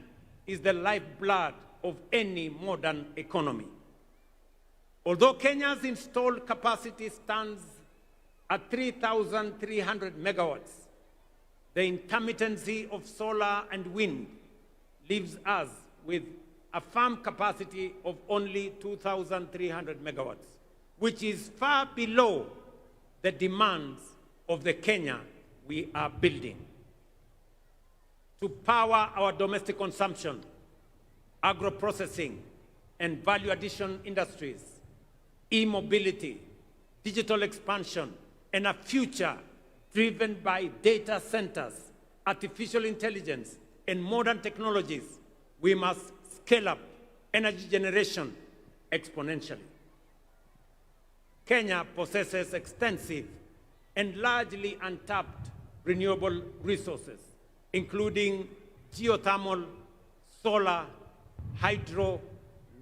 is the lifeblood of any modern economy. Although Kenya's installed capacity stands at 3,300 megawatts, the intermittency of solar and wind leaves us with a firm capacity of only 2,300 megawatts, which is far below the demands of the Kenya we are building. To power our domestic consumption, agro-processing, and value-addition industries, e-mobility, digital expansion, and a future driven by data centers, artificial intelligence, and modern technologies, we must scale up energy generation exponentially. Kenya possesses extensive and largely untapped renewable resources, including geothermal, solar, hydro,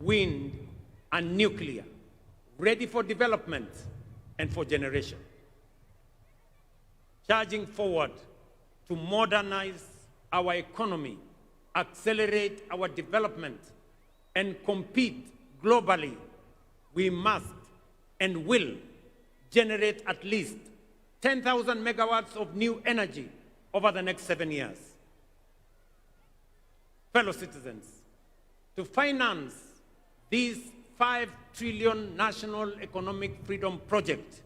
wind, and nuclear, ready for development and for generation. Charging forward to modernize our economy, accelerate our development, and compete globally, we must and will generate at least 10,000 megawatts of new energy over the next 7 years. Fellow citizens, to finance this 5 trillion national economic freedom project,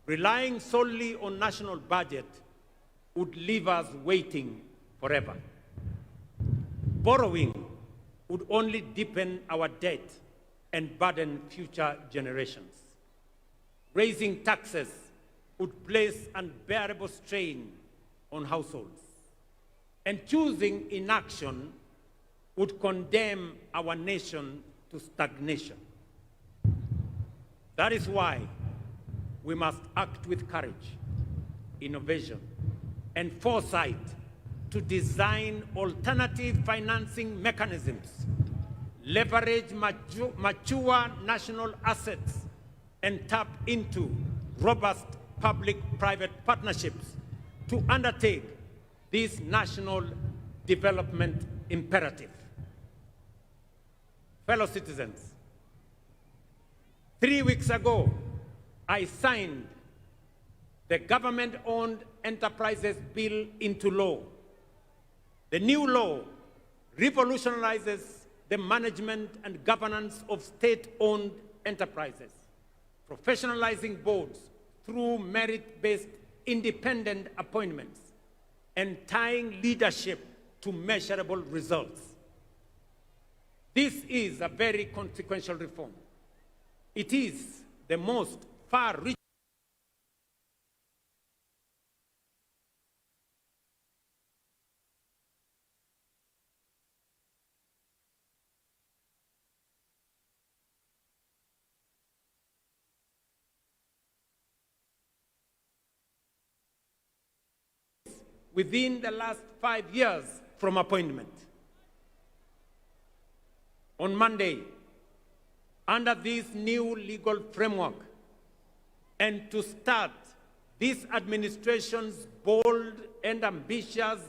relying solely on national budget would leave us waiting forever. Borrowing would only deepen our debt and burden future generations. Raising taxes would place unbearable strain on households. And choosing inaction would condemn our nation to stagnation. That is why we must act with courage, innovation, and foresight to design alternative financing mechanisms, leverage mature national assets, and tap into robust public-private partnerships to undertake this national development imperative. Fellow citizens, 3 weeks ago, I signed the Government-Owned Enterprises Bill into law. The new law revolutionizes the management and governance of state-owned enterprises, professionalizing boards through merit-based independent appointments, and tying leadership to measurable results. This is a very consequential reform. It is the most far-reaching within the last 5 years from appointment. On Monday, under this new legal framework, and to start this administration's bold and ambitious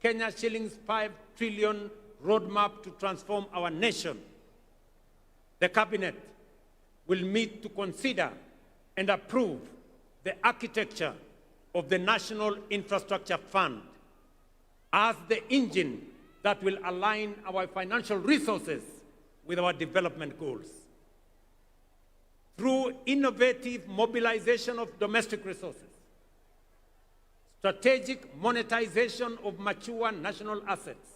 Kenya shillings 5 trillion roadmap to transform our nation, the Cabinet will meet to consider and approve the architecture of the National Infrastructure Fund as the engine that will align our financial resources with our development goals. Through innovative mobilization of domestic resources, strategic monetization of mature national assets,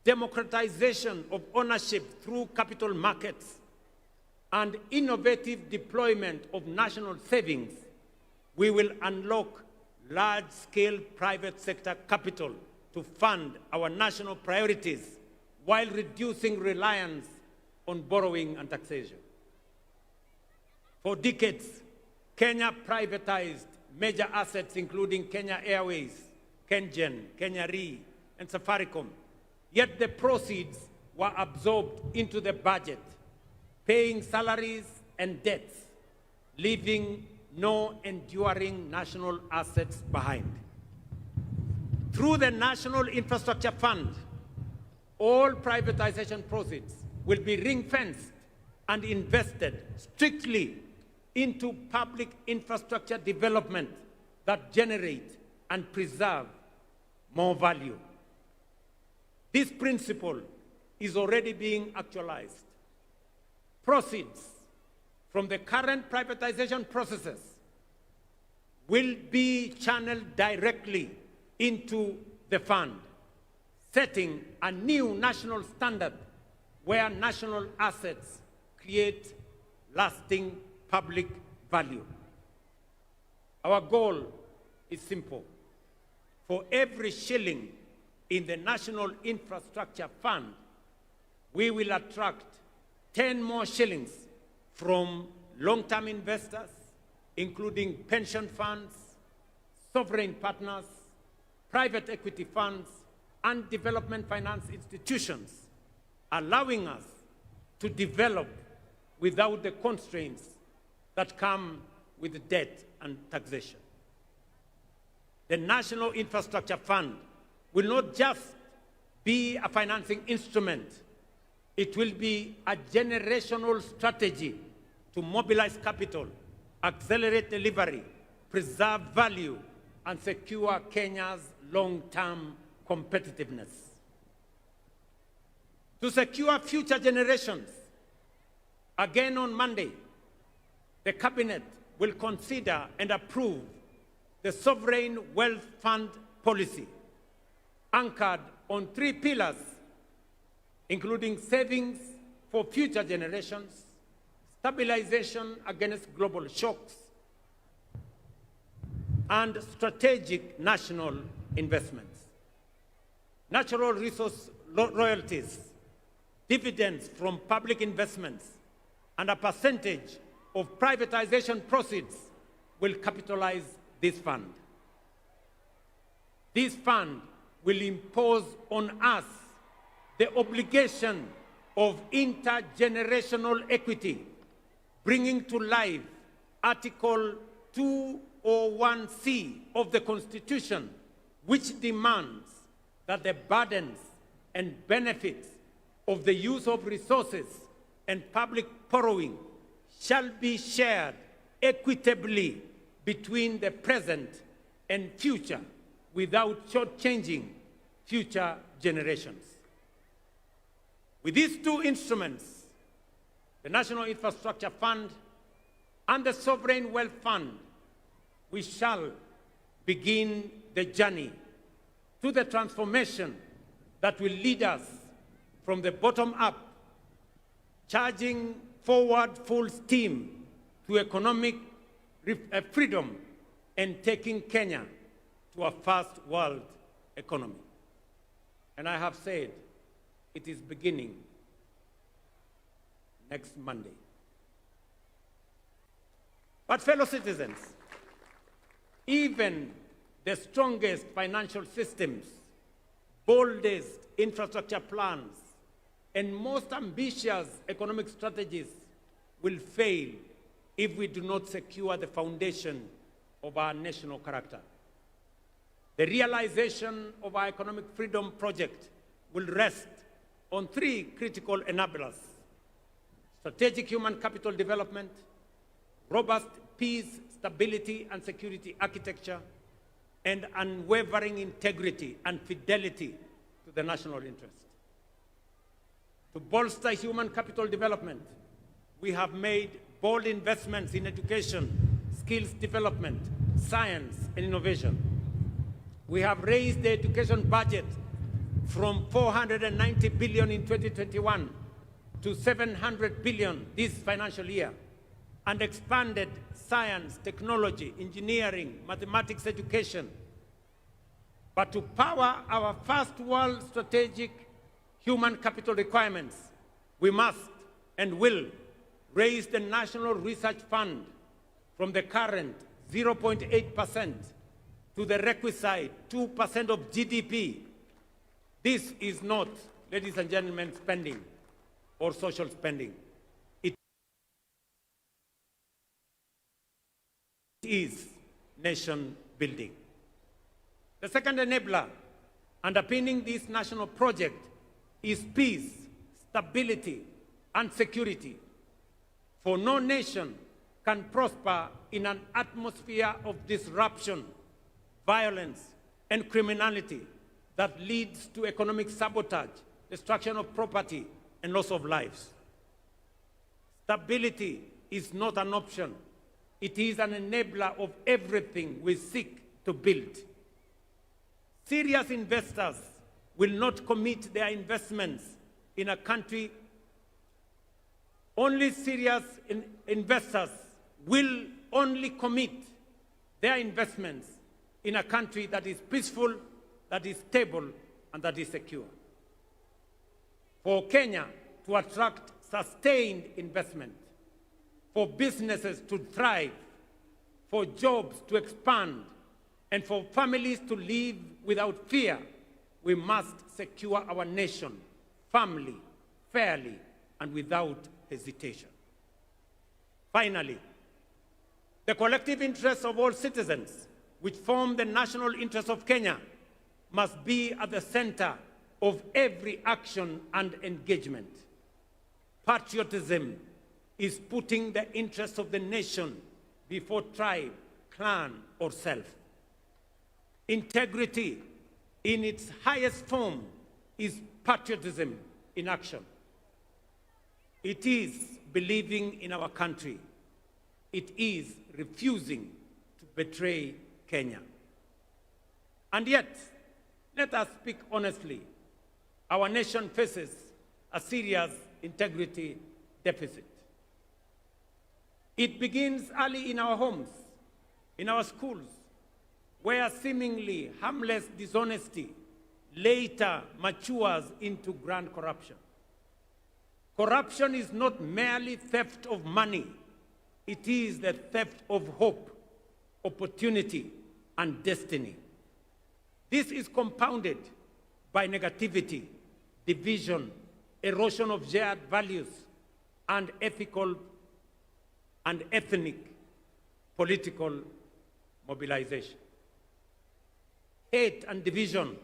democratization of ownership through capital markets, and innovative deployment of national savings, we will unlock large-scale private sector capital to fund our national priorities while reducing reliance on borrowing and taxation. For decades, Kenya privatized major assets including Kenya Airways, KenGen, Kenya Re, and Safaricom. Yet the proceeds were absorbed into the budget, paying salaries and debts, leaving no enduring national assets behind. Through the National Infrastructure Fund, all privatization proceeds will be ring-fenced and invested strictly into public infrastructure development that generate and preserve more value. This principle is already being actualized. Proceeds from the current privatization processes will be channeled directly into the fund, setting a new national standard where national assets create lasting public value. Our goal is simple. For every shilling in the National Infrastructure Fund, we will attract 10 more shillings from long-term investors, including pension funds, sovereign partners, private equity funds, and development finance institutions, allowing us to develop without the constraints that come with debt and taxation. The National Infrastructure Fund will not just be a financing instrument, it will be a generational strategy to mobilize capital, accelerate delivery, preserve value, and secure Kenya's long-term competitiveness. To secure future generations, again on Monday, the Cabinet will consider and approve the Sovereign Wealth Fund policy, anchored on 3 pillars, including savings for future generations, stabilization against global shocks, and strategic national investments. Natural resource royalties, dividends from public investments, and a percentage of privatization proceeds will capitalize this fund. This fund will impose on us the obligation of intergenerational equity, bringing to life Article 201C of the Constitution, which demands that the burdens and benefits of the use of resources and public borrowing shall be shared equitably between the present and future without shortchanging future generations. With these 2 instruments, the National Infrastructure Fund and the Sovereign Wealth Fund, we shall begin the journey to the transformation that will lead us from the bottom up, charging forward full steam to economic freedom and taking Kenya to a first world economy. And I have said, it is beginning next Monday. But fellow citizens, even the strongest financial systems, boldest infrastructure plans, and most ambitious economic strategies will fail if we do not secure the foundation of our national character. The realization of our economic freedom project will rest on 3 critical enablers: strategic human capital development, robust peace, stability, and security architecture, and unwavering integrity and fidelity to the national interest. To bolster human capital development, we have made bold investments in education, skills development, science, and innovation. We have raised the education budget from 490 billion in 2021 to 700 billion this financial year, and expanded science, technology, engineering, mathematics education. But to power our first world strategic human capital requirements, we must and will raise the National Research Fund from the current 0.8% to the requisite 2% of GDP. This is not, ladies and gentlemen, spending or social spending. It is nation building. The second enabler underpinning this national project is peace, stability, and security. For no nation can prosper in an atmosphere of disruption, violence, and criminality that leads to economic sabotage, destruction of property, and loss of lives. Stability is not an option. It is an enabler of everything we seek to build. Serious investors will not commit their investments in a country. Only serious investors will only commit their investments in a country that is peaceful, that is stable, and that is secure. For Kenya to attract sustained investment, for businesses to thrive, for jobs to expand, and for families to live without fear, we must secure our nation firmly, fairly, and without hesitation. Finally, the collective interests of all citizens, which form the national interest of Kenya, must be at the center of every action and engagement. Patriotism is putting the interests of the nation before tribe, clan, or self. Integrity in its highest form is patriotism in action. It is believing in our country. It is refusing to betray Kenya. And yet, let us speak honestly, our nation faces a serious integrity deficit. It begins early in our homes, in our schools, where seemingly harmless dishonesty later matures into grand corruption. Corruption is not merely theft of money, it is the theft of hope, opportunity, and destiny. This is compounded by negativity, division, erosion of shared values, and ethical and ethnic political mobilization. Hate and division,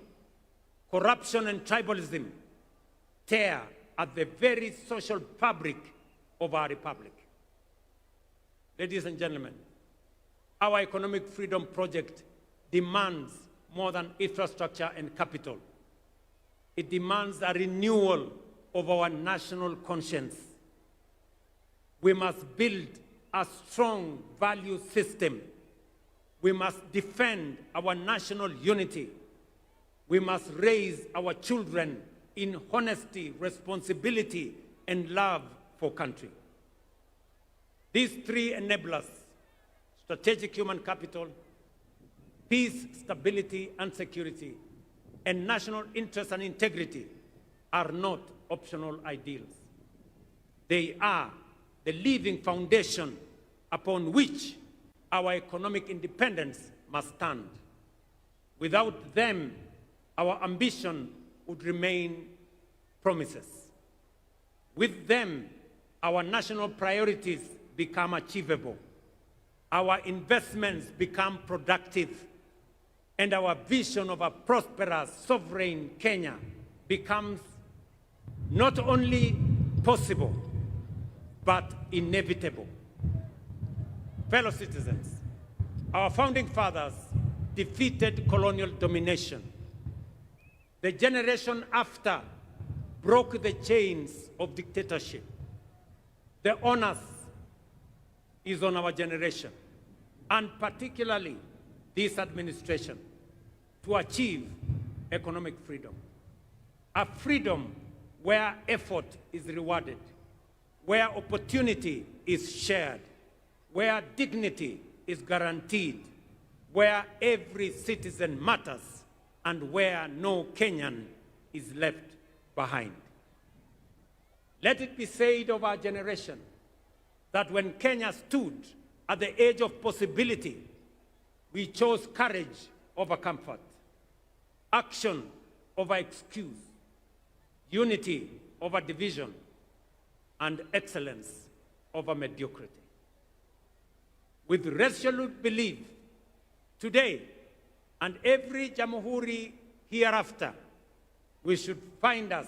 corruption and tribalism tear at the very social fabric of our republic. Ladies and gentlemen, our economic freedom project demands more than infrastructure and capital. It demands a renewal of our national conscience. We must build a strong value system. We must defend our national unity. We must raise our children in honesty, responsibility, and love for country. These three enablers, strategic human capital, peace, stability, and security, and national interest and integrity, are not optional ideals. They are the living foundation upon which our economic independence must stand. Without them, our ambition would remain promises. With them, our national priorities become achievable. Our investments become productive. And our vision of a prosperous, sovereign Kenya becomes not only possible, but inevitable. Fellow citizens, our founding fathers defeated colonial domination. The generation after broke the chains of dictatorship. The onus is on our generation, and particularly this administration, to achieve economic freedom. A freedom where effort is rewarded, where opportunity is shared, where dignity is guaranteed, where every citizen matters, and where no Kenyan is left behind. Let it be said of our generation that when Kenya stood at the edge of possibility, we chose courage over comfort, action over excuse, unity over division, and excellence over mediocrity. With resolute belief, today and every Jamhuri hereafter, we should find us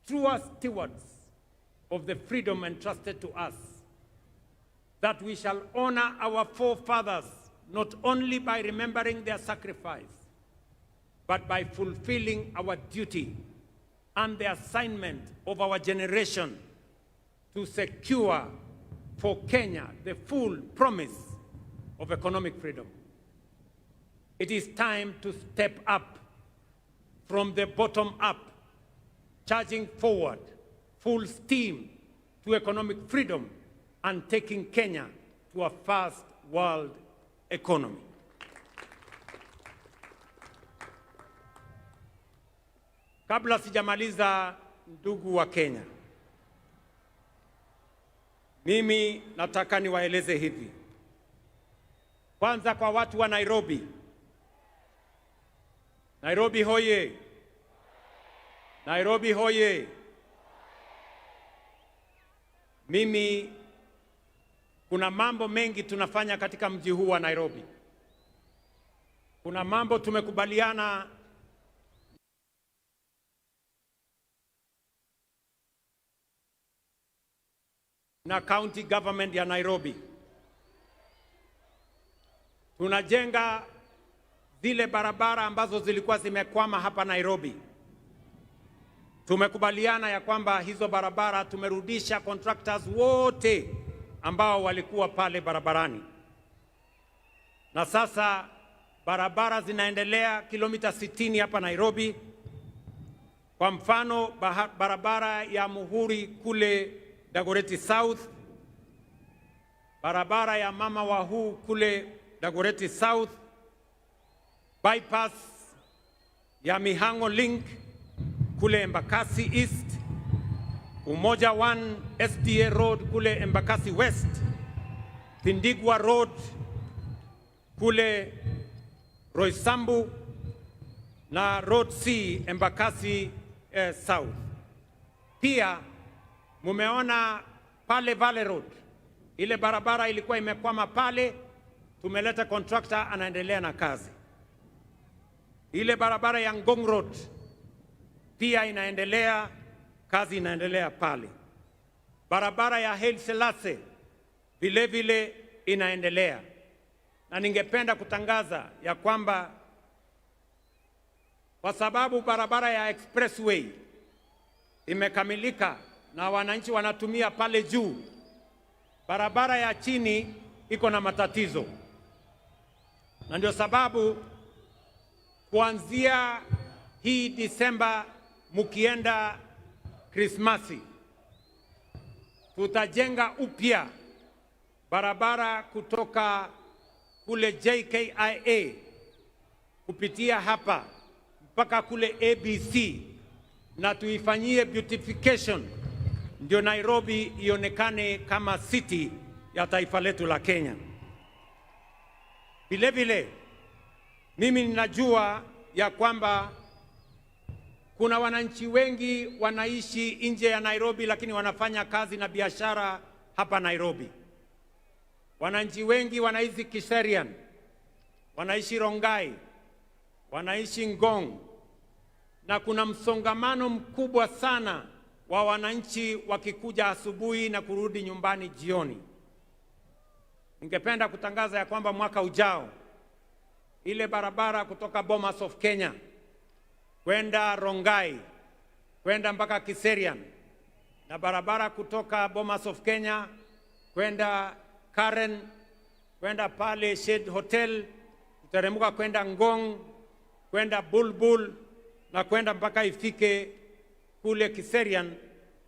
true stewards of the freedom entrusted to us, that we shall honor our forefathers not only by remembering their sacrifice, but by fulfilling our duty and the assignment of our generation to secure for Kenya the full promise of economic freedom. It is time to step up from the bottom up, charging forward full steam to economic freedom and taking Kenya to a first world economy. Kabla sijamaliza, ndugu wa Kenya, mimi nataka niwaeleze hivi. Kwanza kwa watu wa Nairobi. Nairobi hoye! Nairobi hoye! Mimi kuna mambo mengi tunafanya katika mji huu wa Nairobi. Kuna mambo tumekubaliana na county government ya Nairobi. Tunajenga zile barabara ambazo zilikuwa zimekwama hapa Nairobi. Tumekubaliana ya kwamba hizo barabara tumerudisha contractors wote ambao walikuwa pale barabarani. Na sasa barabara zinaendelea kilomita 60 hapa Nairobi. Kwa mfano barabara ya Muhuri kule Dagoretti South, barabara ya Mama Wahu kule Dagoretti South, bypass ya Mihango Link kule Embakasi East, Umoja 1 SDA Road kule Embakasi West, Tindigwa Road kule Roysambu na Road C Embakasi South. Pia mumeona pale Valley Road, ile barabara ilikuwa imekwama pale, tumeleta contractor anaendelea na kazi. Ile barabara ya Ngong Road pia inaendelea, kazi inaendelea pale. Barabara ya Haile Selassie vile vile inaendelea. Na ningependa kutangaza ya kwamba kwa sababu barabara ya expressway imekamilika na wananchi wanatumia pale juu, barabara ya chini iko na matatizo. Na ndio sababu kuanzia hii Disemba mukienda Krismasi, tutajenga upya barabara kutoka kule JKIA kupitia hapa mpaka kule ABC na tuifanyie beautification, ndio Nairobi ionekane kama city ya taifa letu la Kenya. Vile vile mimi ninajua ya kwamba kuna wananchi wengi wanaishi nje ya Nairobi lakini wanafanya kazi na biashara hapa Nairobi. Wananchi wengi wanaishi Kiserian, wanaishi Rongai, wanaishi Ngong, na kuna msongamano mkubwa sana wa wananchi wakikuja asubuhi na kurudi nyumbani jioni. Ningependa kutangaza ya kwamba mwaka ujao ile barabara kutoka Bomas of Kenya kwenda Rongai kwenda mpaka Kiserian na barabara kutoka Bomas of Kenya kwenda Karen kwenda pale Shade Hotel kuteremka kwenda Ngong kwenda Bulbul na kwenda mpaka ifike kule Kiserian,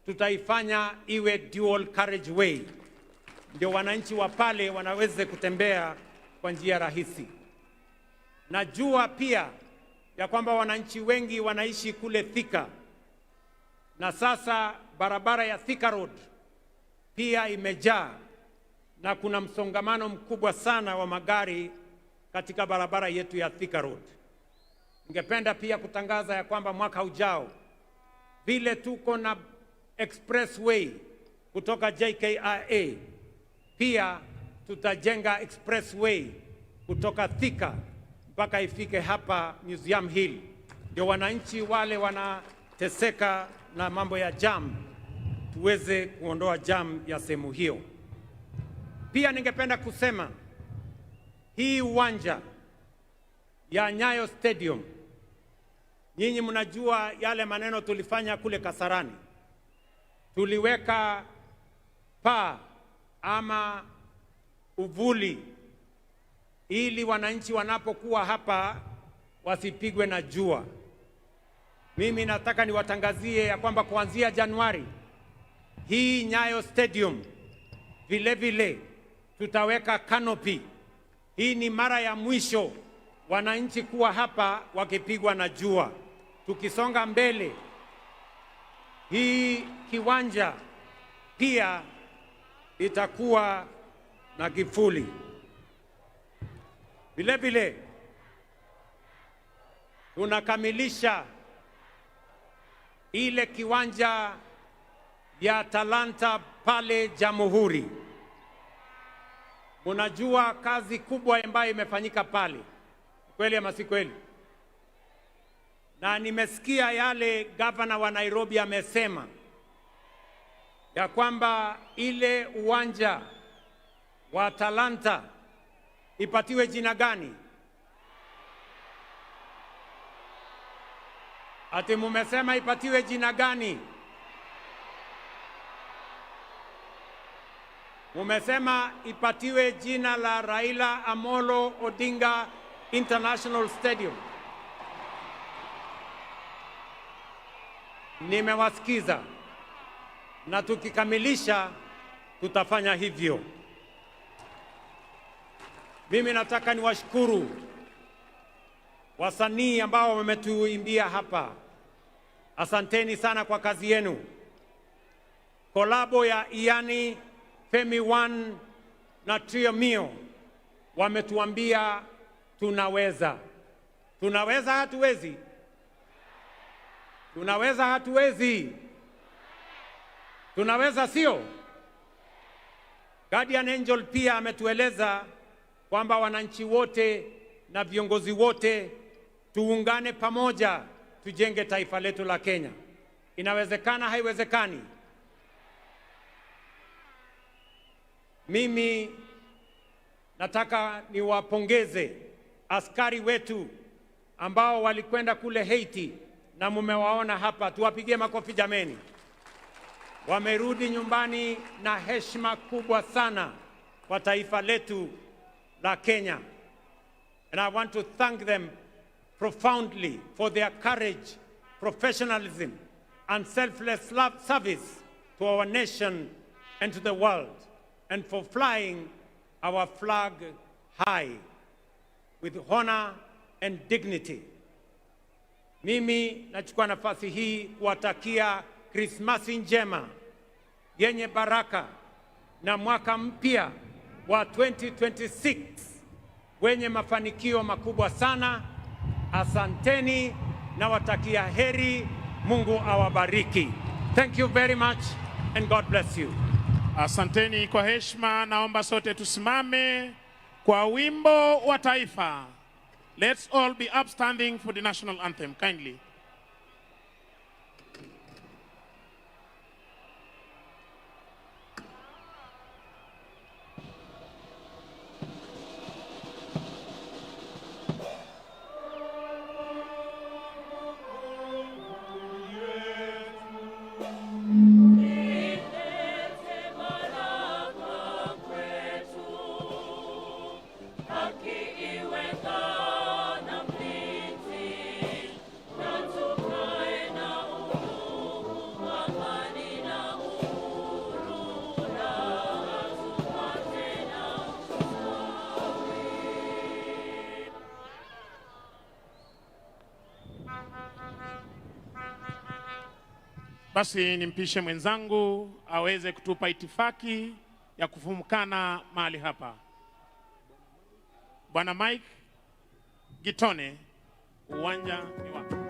tutaifanya iwe dual carriageway, ndio wananchi wa pale wanaweze kutembea kwa njia rahisi. Najua pia ya kwamba wananchi wengi wanaishi kule Thika, na sasa barabara ya Thika Road pia imejaa na kuna msongamano mkubwa sana wa magari katika barabara yetu ya Thika Road. Ningependa pia kutangaza ya kwamba mwaka ujao vile tuko na expressway kutoka JKIA, pia tutajenga expressway kutoka Thika mpaka ifike hapa Museum Hill, ndio wananchi wale wanateseka na mambo ya jam tuweze kuondoa jam ya sehemu hiyo. Pia ningependa kusema hii uwanja ya Nyayo Stadium, nyinyi mnajua yale maneno tulifanya kule Kasarani. Tuliweka paa ama uvuli ili wananchi wanapokuwa hapa wasipigwe na jua. Mimi nataka niwatangazie ya kwamba kuanzia Januari hii Nyayo Stadium Vile vile tutaweka canopy. Hii ni mara ya mwisho wananchi kuwa hapa wakipigwa na jua. Tukisonga mbele, hii kiwanja pia itakuwa na kivuli. Vile vile tunakamilisha ile kiwanja ya talanta pale Jamhuri. Munajua kazi kubwa ambayo imefanyika pale, kweli ama si kweli? Na nimesikia yale gavana wa Nairobi amesema ya kwamba ile uwanja wa talanta ipatiwe jina gani? Ati mumesema ipatiwe jina gani? Mumesema ipatiwe jina la Raila Amolo Odinga International Stadium. Nimewasikiza na tukikamilisha tutafanya hivyo. Mimi nataka niwashukuru wasanii ambao wametuimbia hapa. Asanteni sana kwa kazi yenu. Kolabo ya Iani, Femi One na Trio Mio wametuambia tunaweza. Tunaweza hatuwezi? Tunaweza hatuwezi? Tunaweza sio? Guardian Angel pia ametueleza kwamba wananchi wote na viongozi wote tuungane pamoja tujenge taifa letu la Kenya. Inawezekana haiwezekani? Mimi nataka niwapongeze askari wetu ambao walikwenda kule Haiti na mumewaona hapa, tuwapigie makofi jameni. Wamerudi nyumbani na heshima kubwa sana kwa taifa letu la Kenya. And I want to thank them profoundly for their courage, professionalism, and selfless service to our nation and to the world, and for flying our flag high with honor and dignity. Mimi nachukua nafasi hii kuwatakia Krismasi njema yenye baraka na mwaka mpya wa 2026 wenye mafanikio makubwa sana. Asanteni na watakia heri. Mungu awabariki. Thank you very much and God bless you. Asanteni kwa heshima. Naomba sote tusimame kwa wimbo wa taifa. Let's all be upstanding for the national anthem kindly. Basi nimpishe mwenzangu aweze kutupa itifaki ya kufumukana mahali hapa. Bwana Mike Gitone, uwanja ni wako.